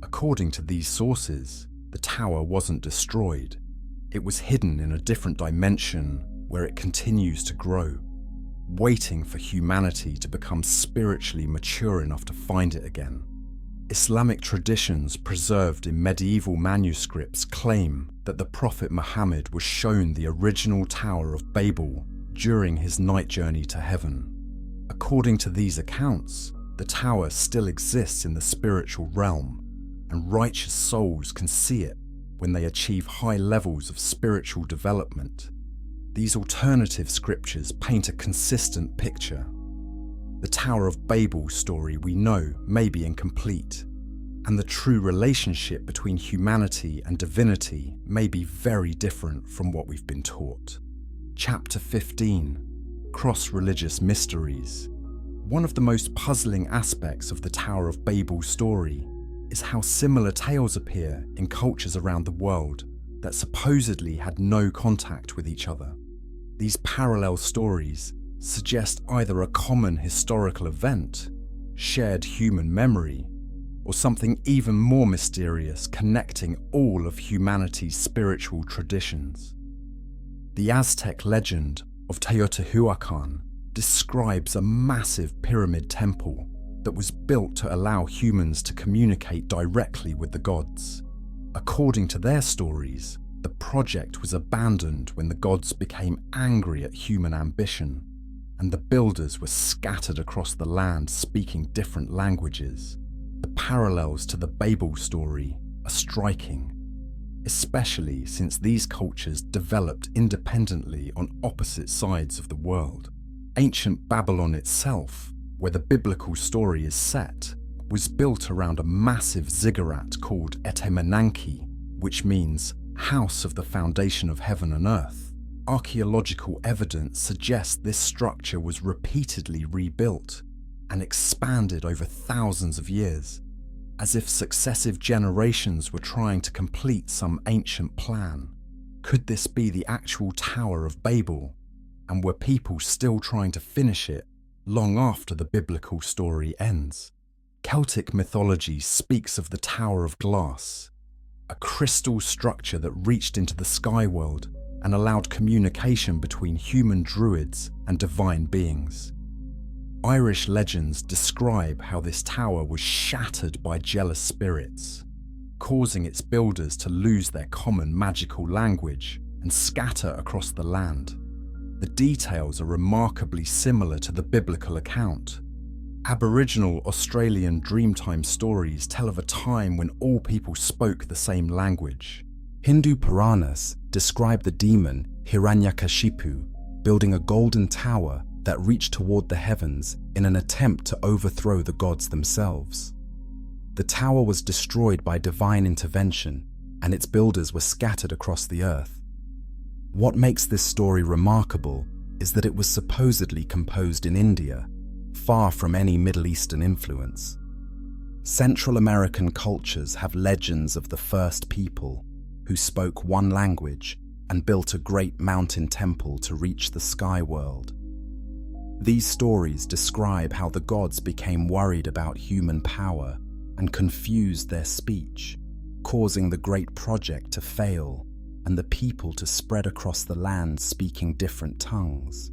According to these sources, the tower wasn't destroyed. It was hidden in a different dimension where it continues to grow, waiting for humanity to become spiritually mature enough to find it again. Islamic traditions preserved in medieval manuscripts claim that the Prophet Muhammad was shown the original Tower of Babel during his night journey to heaven. According to these accounts, the tower still exists in the spiritual realm, and righteous souls can see it when they achieve high levels of spiritual development. These alternative scriptures paint a consistent picture. The Tower of Babel story we know may be incomplete, and the true relationship between humanity and divinity may be very different from what we've been taught. Chapter 15: Cross-Religious Mysteries. One of the most puzzling aspects of the Tower of Babel story is how similar tales appear in cultures around the world that supposedly had no contact with each other. These parallel stories suggest either a common historical event, shared human memory, or something even more mysterious connecting all of humanity's spiritual traditions. The Aztec legend of Teotihuacan describes a massive pyramid temple that was built to allow humans to communicate directly with the gods. According to their stories, the project was abandoned when the gods became angry at human ambition, and the builders were scattered across the land speaking different languages. The parallels to the Babel story are striking, especially since these cultures developed independently on opposite sides of the world. Ancient Babylon itself, where the biblical story is set, was built around a massive ziggurat called Etemenanki, which means house of the foundation of heaven and earth. Archaeological evidence suggests this structure was repeatedly rebuilt and expanded over thousands of years, as if successive generations were trying to complete some ancient plan. Could this be the actual Tower of Babel? And were people still trying to finish it long after the biblical story ends? Celtic mythology speaks of the Tower of Glass, a crystal structure that reached into the sky world and allowed communication between human druids and divine beings. Irish legends describe how this tower was shattered by jealous spirits, causing its builders to lose their common magical language and scatter across the land. The details are remarkably similar to the biblical account. Aboriginal Australian Dreamtime stories tell of a time when all people spoke the same language. Hindu Puranas describe the demon Hiranyakashipu building a golden tower that reached toward the heavens in an attempt to overthrow the gods themselves. The tower was destroyed by divine intervention, and its builders were scattered across the earth. What makes this story remarkable is that it was supposedly composed in India, far from any Middle Eastern influence. Central American cultures have legends of the first people who spoke one language and built a great mountain temple to reach the sky world. These stories describe how the gods became worried about human power and confused their speech, causing the great project to fail and the people to spread across the land speaking different tongues.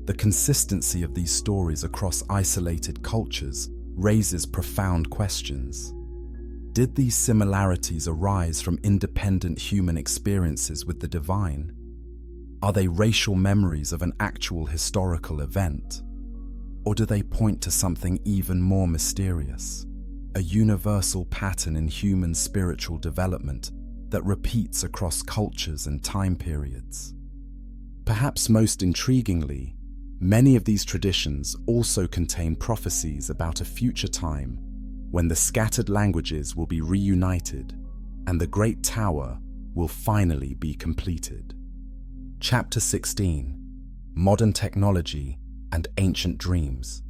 The consistency of these stories across isolated cultures raises profound questions. Did these similarities arise from independent human experiences with the divine? Are they racial memories of an actual historical event? Or do they point to something even more mysterious? A universal pattern in human spiritual development that repeats across cultures and time periods. Perhaps most intriguingly, many of these traditions also contain prophecies about a future time when the scattered languages will be reunited and the Great Tower will finally be completed. Chapter 16: Modern Technology and Ancient Dreams.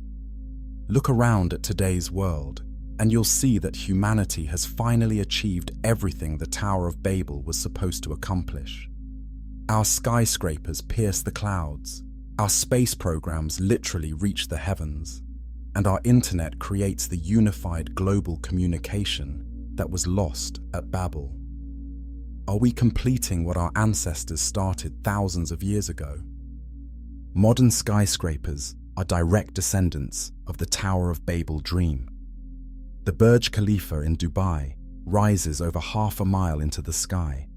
Look around at today's world, and you'll see that humanity has finally achieved everything the Tower of Babel was supposed to accomplish. Our skyscrapers pierce the clouds, our space programs literally reach the heavens, and our internet creates the unified global communication that was lost at Babel. Are we completing what our ancestors started thousands of years ago? Modern skyscrapers are direct descendants of the Tower of Babel dream. The Burj Khalifa in Dubai rises over half a mile into the sky,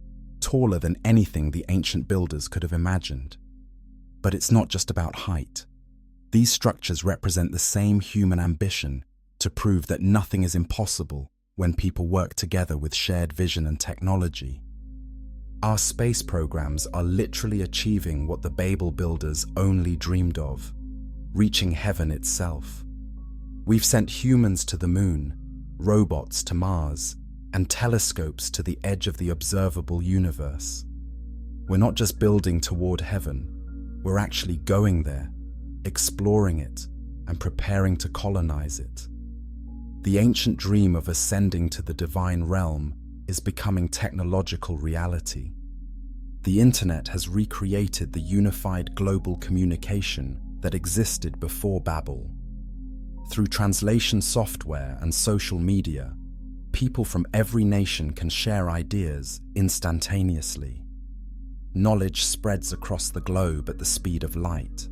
taller than anything the ancient builders could have imagined. But it's not just about height. These structures represent the same human ambition to prove that nothing is impossible when people work together with shared vision and technology. Our space programs are literally achieving what the Babel builders only dreamed of, reaching heaven itself. We've sent humans to the moon, robots to Mars, and telescopes to the edge of the observable universe. We're not just building toward heaven, we're actually going there, exploring it, and preparing to colonize it. The ancient dream of ascending to the divine realm is becoming technological reality. The internet has recreated the unified global communication that existed before Babel. Through translation software and social media, people from every nation can share ideas instantaneously. Knowledge spreads across the globe at the speed of light.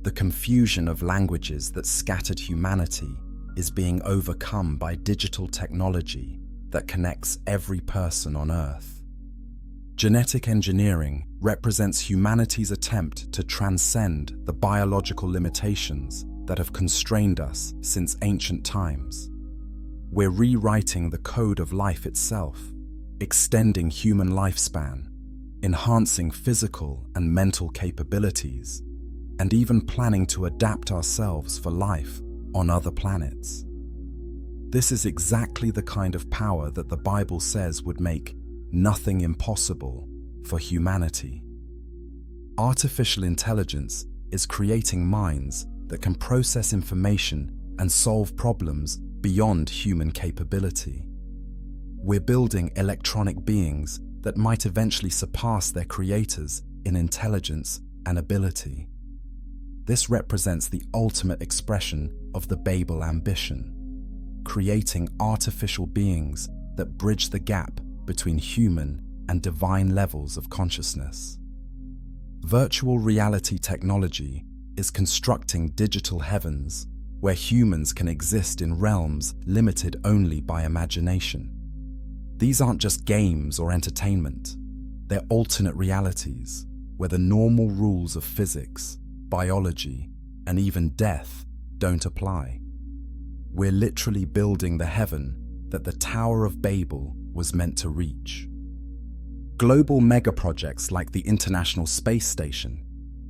The confusion of languages that scattered humanity is being overcome by digital technology that connects every person on Earth. Genetic engineering represents humanity's attempt to transcend the biological limitations that have constrained us since ancient times. We're rewriting the code of life itself, extending human lifespan, enhancing physical and mental capabilities, and even planning to adapt ourselves for life on other planets. This is exactly the kind of power that the Bible says would make nothing impossible for humanity. Artificial intelligence is creating minds that can process information and solve problems beyond human capability. We're building electronic beings that might eventually surpass their creators in intelligence and ability. This represents the ultimate expression of the Babel ambition, creating artificial beings that bridge the gap between human and divine levels of consciousness. Virtual reality technology is constructing digital heavens where humans can exist in realms limited only by imagination. These aren't just games or entertainment, they're alternate realities where the normal rules of physics, biology, and even death don't apply. We're literally building the heaven that the Tower of Babel was meant to reach. Global megaprojects like the International Space Station,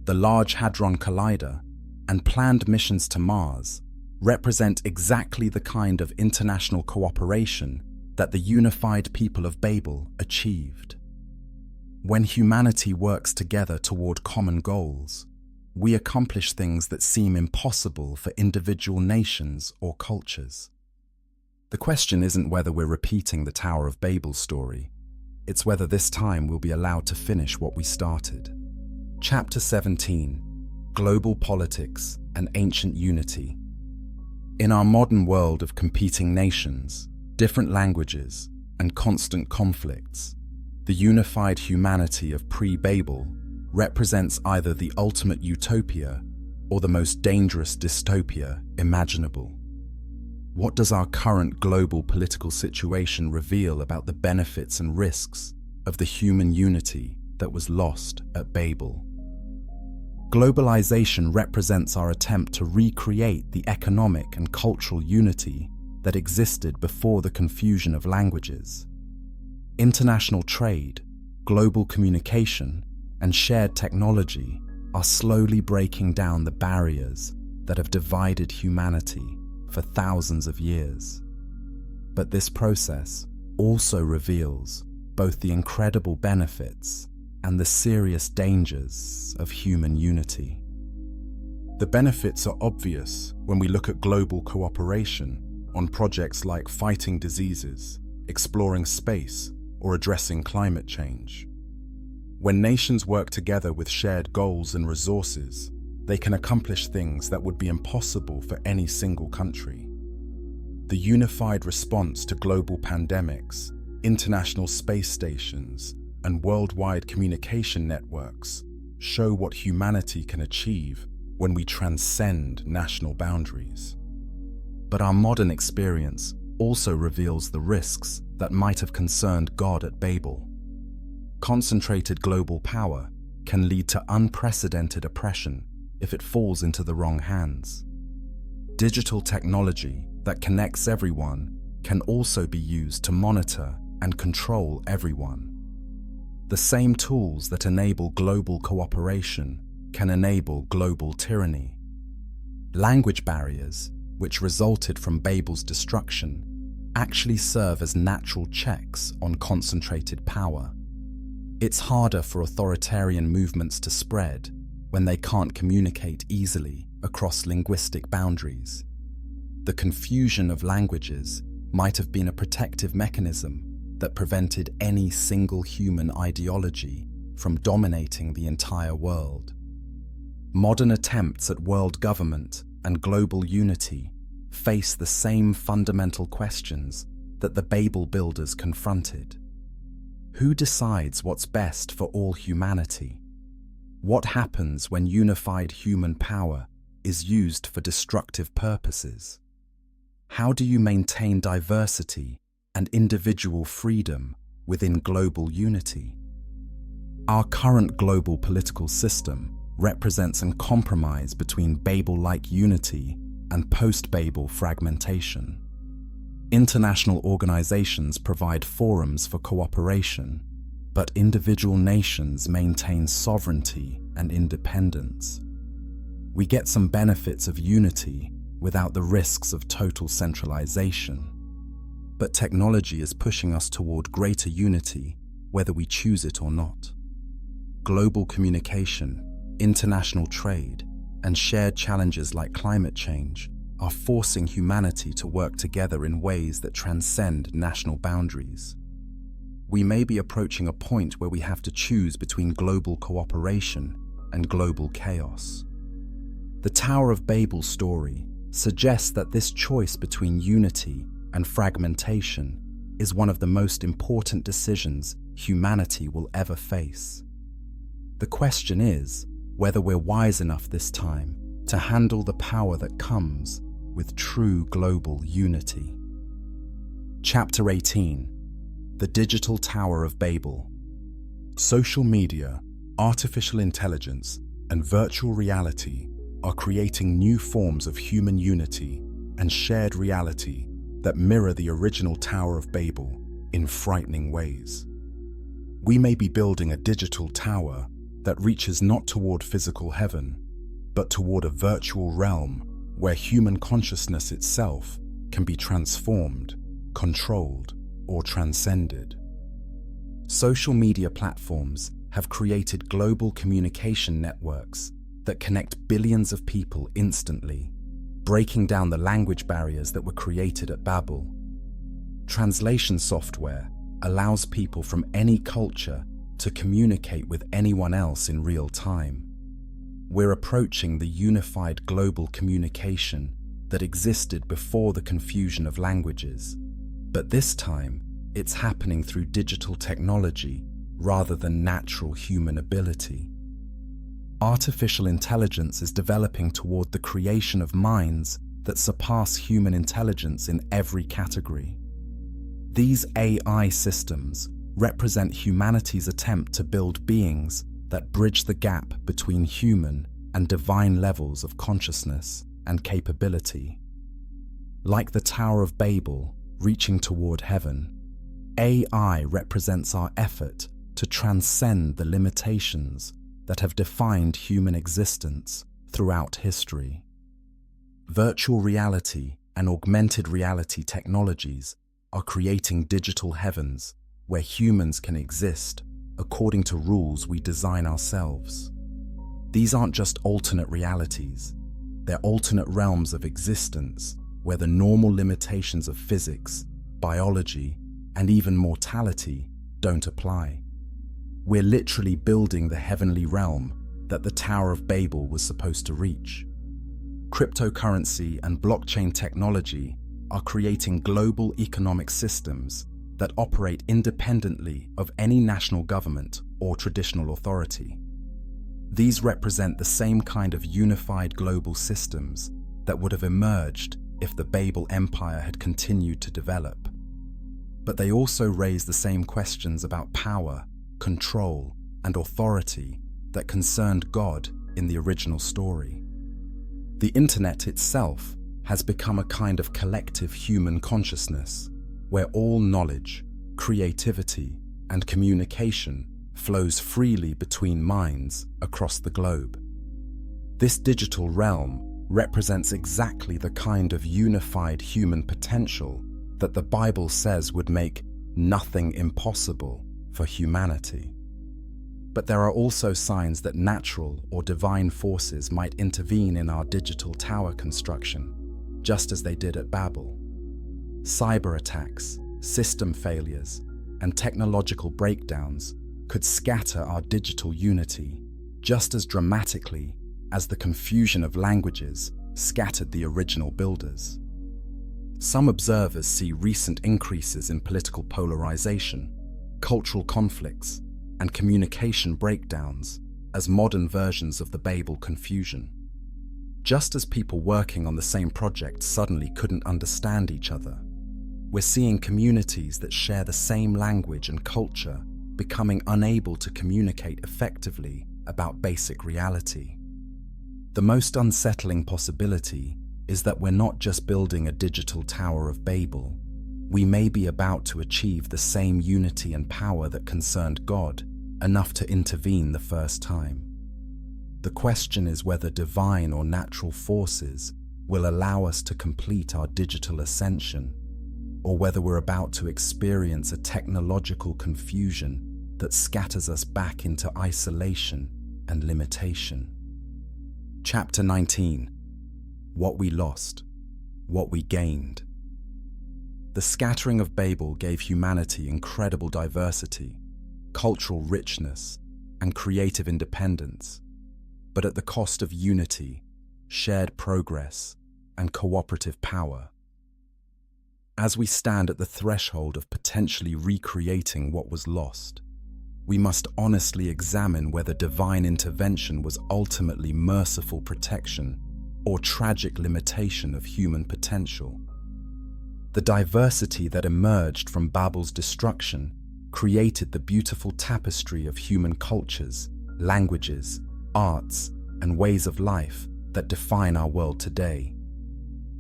the Large Hadron Collider, and planned missions to Mars represent exactly the kind of international cooperation that the unified people of Babel achieved. When humanity works together toward common goals, we accomplish things that seem impossible for individual nations or cultures. The question isn't whether we're repeating the Tower of Babel story, it's whether this time we'll be allowed to finish what we started. Chapter 17: Global Politics and Ancient Unity. In our modern world of competing nations, different languages, and constant conflicts, the unified humanity of pre-Babel represents either the ultimate utopia or the most dangerous dystopia imaginable. What does our current global political situation reveal about the benefits and risks of the human unity that was lost at Babel? Globalization represents our attempt to recreate the economic and cultural unity that existed before the confusion of languages. International trade, global communication, and shared technology are slowly breaking down the barriers that have divided humanity for thousands of years. But this process also reveals both the incredible benefits and the serious dangers of human unity. The benefits are obvious when we look at global cooperation on projects like fighting diseases, exploring space, or addressing climate change. When nations work together with shared goals and resources, they can accomplish things that would be impossible for any single country. The unified response to global pandemics, international space stations, and worldwide communication networks show what humanity can achieve when we transcend national boundaries. But our modern experience also reveals the risks that might have concerned God at Babel. Concentrated global power can lead to unprecedented oppression if it falls into the wrong hands. Digital technology that connects everyone can also be used to monitor and control everyone. The same tools that enable global cooperation can enable global tyranny. Language barriers, which resulted from Babel's destruction, actually serve as natural checks on concentrated power. It's harder for authoritarian movements to spread when they can't communicate easily across linguistic boundaries. The confusion of languages might have been a protective mechanism that prevented any single human ideology from dominating the entire world. Modern attempts at world government and global unity face the same fundamental questions that the Babel builders confronted. Who decides what's best for all humanity? What happens when unified human power is used for destructive purposes? How do you maintain diversity and individual freedom within global unity? Our current global political system represents a compromise between Babel-like unity and post-Babel fragmentation. International organizations provide forums for cooperation, but individual nations maintain sovereignty and independence. We get some benefits of unity without the risks of total centralization. But technology is pushing us toward greater unity, whether we choose it or not. Global communication, international trade, and shared challenges like climate change are forcing humanity to work together in ways that transcend national boundaries. We may be approaching a point where we have to choose between global cooperation and global chaos. The Tower of Babel story suggests that this choice between unity and fragmentation is one of the most important decisions humanity will ever face. The question is whether we're wise enough this time to handle the power that comes with true global unity. Chapter 18: The Digital Tower of Babel. Social media, artificial intelligence, and virtual reality are creating new forms of human unity and shared reality that mirror the original Tower of Babel in frightening ways. We may be building a digital tower that reaches not toward physical heaven, but toward a virtual realm where human consciousness itself can be transformed, controlled, or transcended. Social media platforms have created global communication networks that connect billions of people instantly, breaking down the language barriers that were created at Babel. Translation software allows people from any culture to communicate with anyone else in real time. We're approaching the unified global communication that existed before the confusion of languages, but this time it's happening through digital technology rather than natural human ability. Artificial intelligence is developing toward the creation of minds that surpass human intelligence in every category. These AI systems represent humanity's attempt to build beings that bridge the gap between human and divine levels of consciousness and capability. Like the Tower of Babel reaching toward heaven, AI represents our effort to transcend the limitations that have defined human existence throughout history. Virtual reality and augmented reality technologies are creating digital heavens where humans can exist according to rules we design ourselves. These aren't just alternate realities, they're alternate realms of existence where the normal limitations of physics, biology, and even mortality don't apply. We're literally building the heavenly realm that the Tower of Babel was supposed to reach. Cryptocurrency and blockchain technology are creating global economic systems that operate independently of any national government or traditional authority. These represent the same kind of unified global systems that would have emerged if the Babel Empire had continued to develop. But they also raise the same questions about power, control, and authority that concerned God in the original story. The internet itself has become a kind of collective human consciousness, where all knowledge, creativity, and communication flows freely between minds across the globe. This digital realm represents exactly the kind of unified human potential that the Bible says would make nothing impossible for humanity. But there are also signs that natural or divine forces might intervene in our digital tower construction, just as they did at Babel. Cyber attacks, system failures, and technological breakdowns could scatter our digital unity just as dramatically as the confusion of languages scattered the original builders. Some observers see recent increases in political polarization, cultural conflicts, and communication breakdowns as modern versions of the Babel confusion. Just as people working on the same project suddenly couldn't understand each other, we're seeing communities that share the same language and culture becoming unable to communicate effectively about basic reality. The most unsettling possibility is that we're not just building a digital Tower of Babel. We may be about to achieve the same unity and power that concerned God enough to intervene the first time. The question is whether divine or natural forces will allow us to complete our digital ascension, or whether we're about to experience a technological confusion that scatters us back into isolation and limitation. Chapter 19. What we lost, what we gained. The scattering of Babel gave humanity incredible diversity, cultural richness, and creative independence, but at the cost of unity, shared progress, and cooperative power. As we stand at the threshold of potentially recreating what was lost, we must honestly examine whether divine intervention was ultimately merciful protection or tragic limitation of human potential. The diversity that emerged from Babel's destruction created the beautiful tapestry of human cultures, languages, arts, and ways of life that define our world today.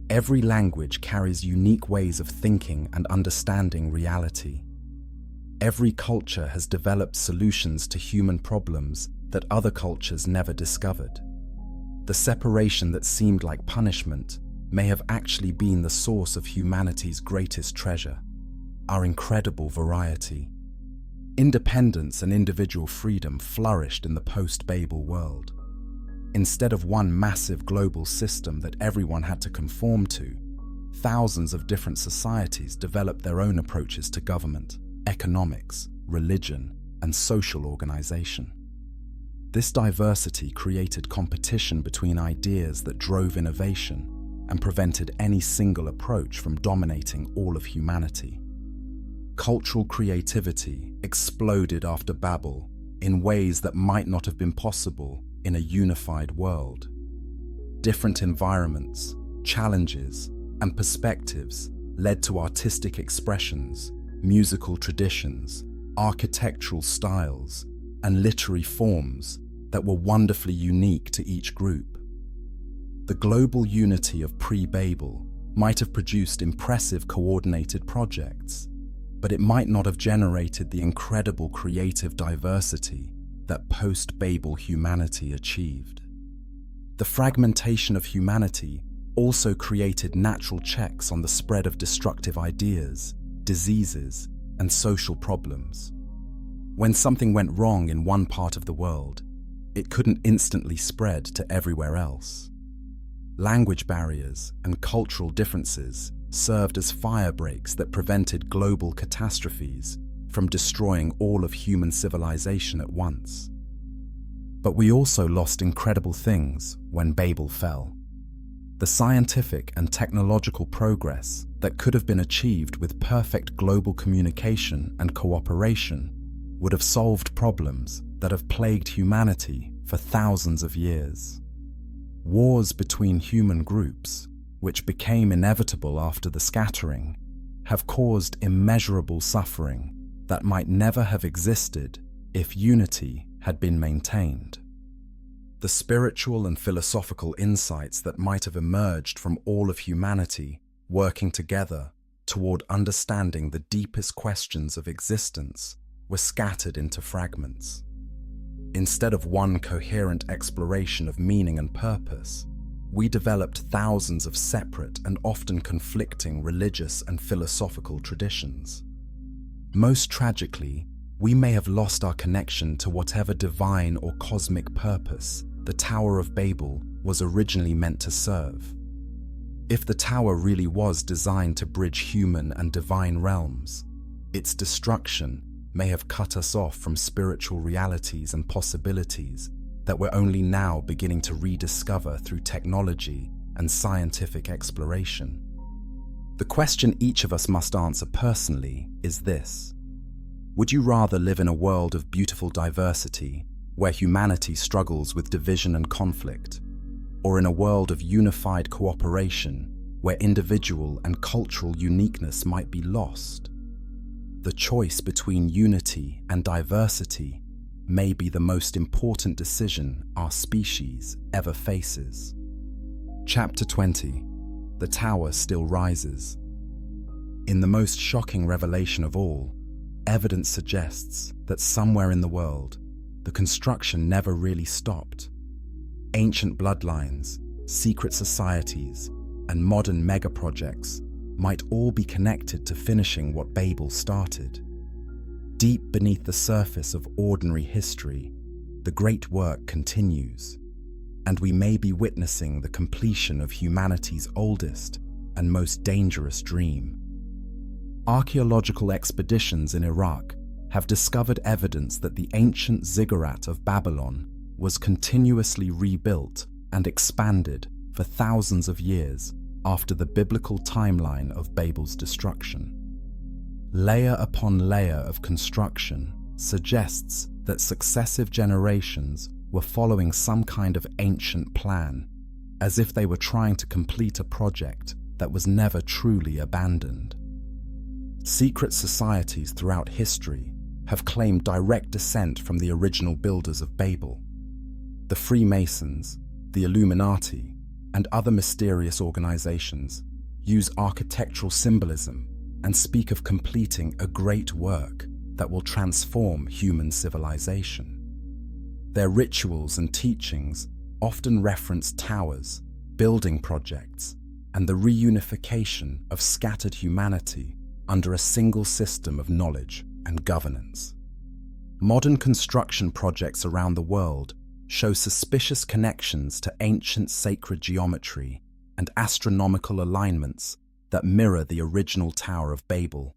Every language carries unique ways of thinking and understanding reality. Every culture has developed solutions to human problems that other cultures never discovered. The separation that seemed like punishment may have actually been the source of humanity's greatest treasure, our incredible variety. Independence and individual freedom flourished in the post-Babel world. Instead of one massive global system that everyone had to conform to, thousands of different societies developed their own approaches to government, economics, religion, and social organization. This diversity created competition between ideas that drove innovation and prevented any single approach from dominating all of humanity. Cultural creativity exploded after Babel in ways that might not have been possible in a unified world. Different environments, challenges, and perspectives led to artistic expressions, musical traditions, architectural styles, and literary forms that were wonderfully unique to each group. The global unity of pre-Babel might have produced impressive coordinated projects, but it might not have generated the incredible creative diversity that post-Babel humanity achieved. The fragmentation of humanity also created natural checks on the spread of destructive ideas, diseases, and social problems. When something went wrong in one part of the world, it couldn't instantly spread to everywhere else. Language barriers and cultural differences served as fire breaks that prevented global catastrophes from destroying all of human civilization at once. But we also lost incredible things when Babel fell. The scientific and technological progress that could have been achieved with perfect global communication and cooperation would have solved problems that have plagued humanity for thousands of years. Wars between human groups, which became inevitable after the scattering, have caused immeasurable suffering that might never have existed if unity had been maintained. The spiritual and philosophical insights that might have emerged from all of humanity working together toward understanding the deepest questions of existence were scattered into fragments. Instead of one coherent exploration of meaning and purpose, we developed thousands of separate and often conflicting religious and philosophical traditions. Most tragically, we may have lost our connection to whatever divine or cosmic purpose the Tower of Babel was originally meant to serve. If the tower really was designed to bridge human and divine realms, its destruction may have cut us off from spiritual realities and possibilities that we're only now beginning to rediscover through technology and scientific exploration. The question each of us must answer personally is this: would you rather live in a world of beautiful diversity where humanity struggles with division and conflict, or in a world of unified cooperation where individual and cultural uniqueness might be lost? The choice between unity and diversity may be the most important decision our species ever faces. Chapter 20. The Tower Still Rises. In the most shocking revelation of all, evidence suggests that somewhere in the world, the construction never really stopped. Ancient bloodlines, secret societies, and modern megaprojects might all be connected to finishing what Babel started. Deep beneath the surface of ordinary history, the great work continues, and we may be witnessing the completion of humanity's oldest and most dangerous dream. Archaeological expeditions in Iraq have discovered evidence that the ancient ziggurat of Babylon was continuously rebuilt and expanded for thousands of years after the biblical timeline of Babel's destruction. Layer upon layer of construction suggests that successive generations were following some kind of ancient plan, as if they were trying to complete a project that was never truly abandoned. Secret societies throughout history have claimed direct descent from the original builders of Babel. The Freemasons, the Illuminati, and other mysterious organizations use architectural symbolism and speak of completing a great work that will transform human civilization. Their rituals and teachings often reference towers, building projects, and the reunification of scattered humanity under a single system of knowledge and governance. Modern construction projects around the world show suspicious connections to ancient sacred geometry and astronomical alignments that mirror the original Tower of Babel.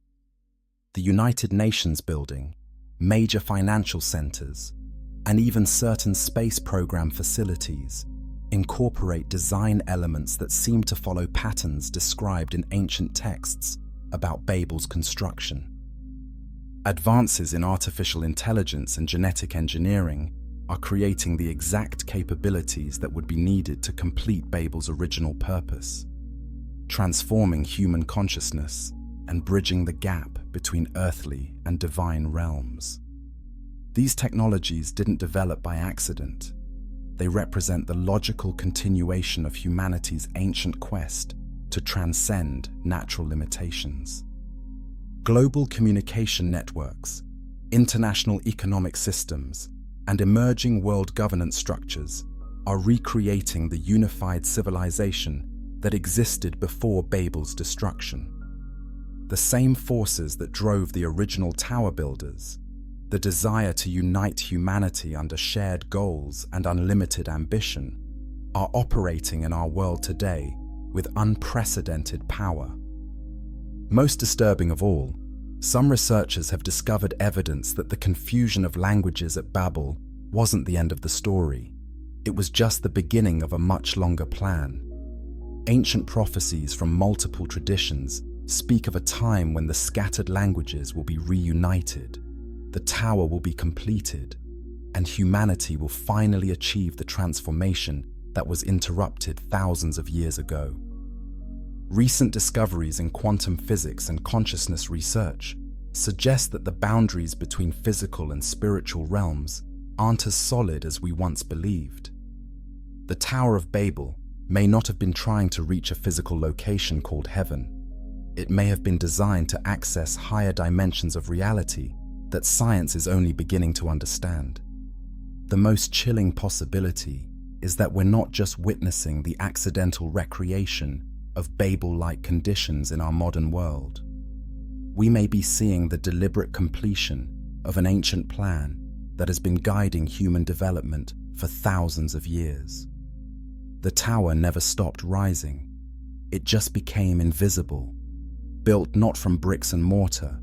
The United Nations building, major financial centers, and even certain space program facilities incorporate design elements that seem to follow patterns described in ancient texts about Babel's construction. Advances in artificial intelligence and genetic engineering are creating the exact capabilities that would be needed to complete Babel's original purpose, transforming human consciousness and bridging the gap between earthly and divine realms. These technologies didn't develop by accident. They represent the logical continuation of humanity's ancient quest to transcend natural limitations. Global communication networks, international economic systems, and emerging world governance structures are recreating the unified civilization that existed before Babel's destruction. The same forces that drove the original tower builders, the desire to unite humanity under shared goals and unlimited ambition, are operating in our world today with unprecedented power. Most disturbing of all, some researchers have discovered evidence that the confusion of languages at Babel wasn't the end of the story. It was just the beginning of a much longer plan. Ancient prophecies from multiple traditions speak of a time when the scattered languages will be reunited, the tower will be completed, and humanity will finally achieve the transformation that was interrupted thousands of years ago. Recent discoveries in quantum physics and consciousness research suggest that the boundaries between physical and spiritual realms aren't as solid as we once believed. The Tower of Babel may not have been trying to reach a physical location called heaven. It may have been designed to access higher dimensions of reality that science is only beginning to understand. The most chilling possibility is that we're not just witnessing the accidental recreation of Babel-like conditions in our modern world. We may be seeing the deliberate completion of an ancient plan that has been guiding human development for thousands of years. The tower never stopped rising. It just became invisible, built not from bricks and mortar,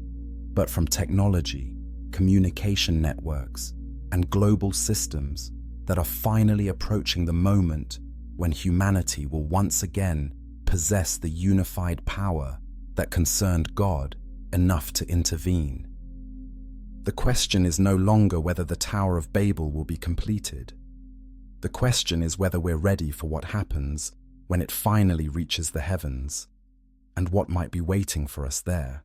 but from technology, communication networks, and global systems that are finally approaching the moment when humanity will once again possess the unified power that concerned God enough to intervene. The question is no longer whether the Tower of Babel will be completed. The question is whether we're ready for what happens when it finally reaches the heavens, and what might be waiting for us there.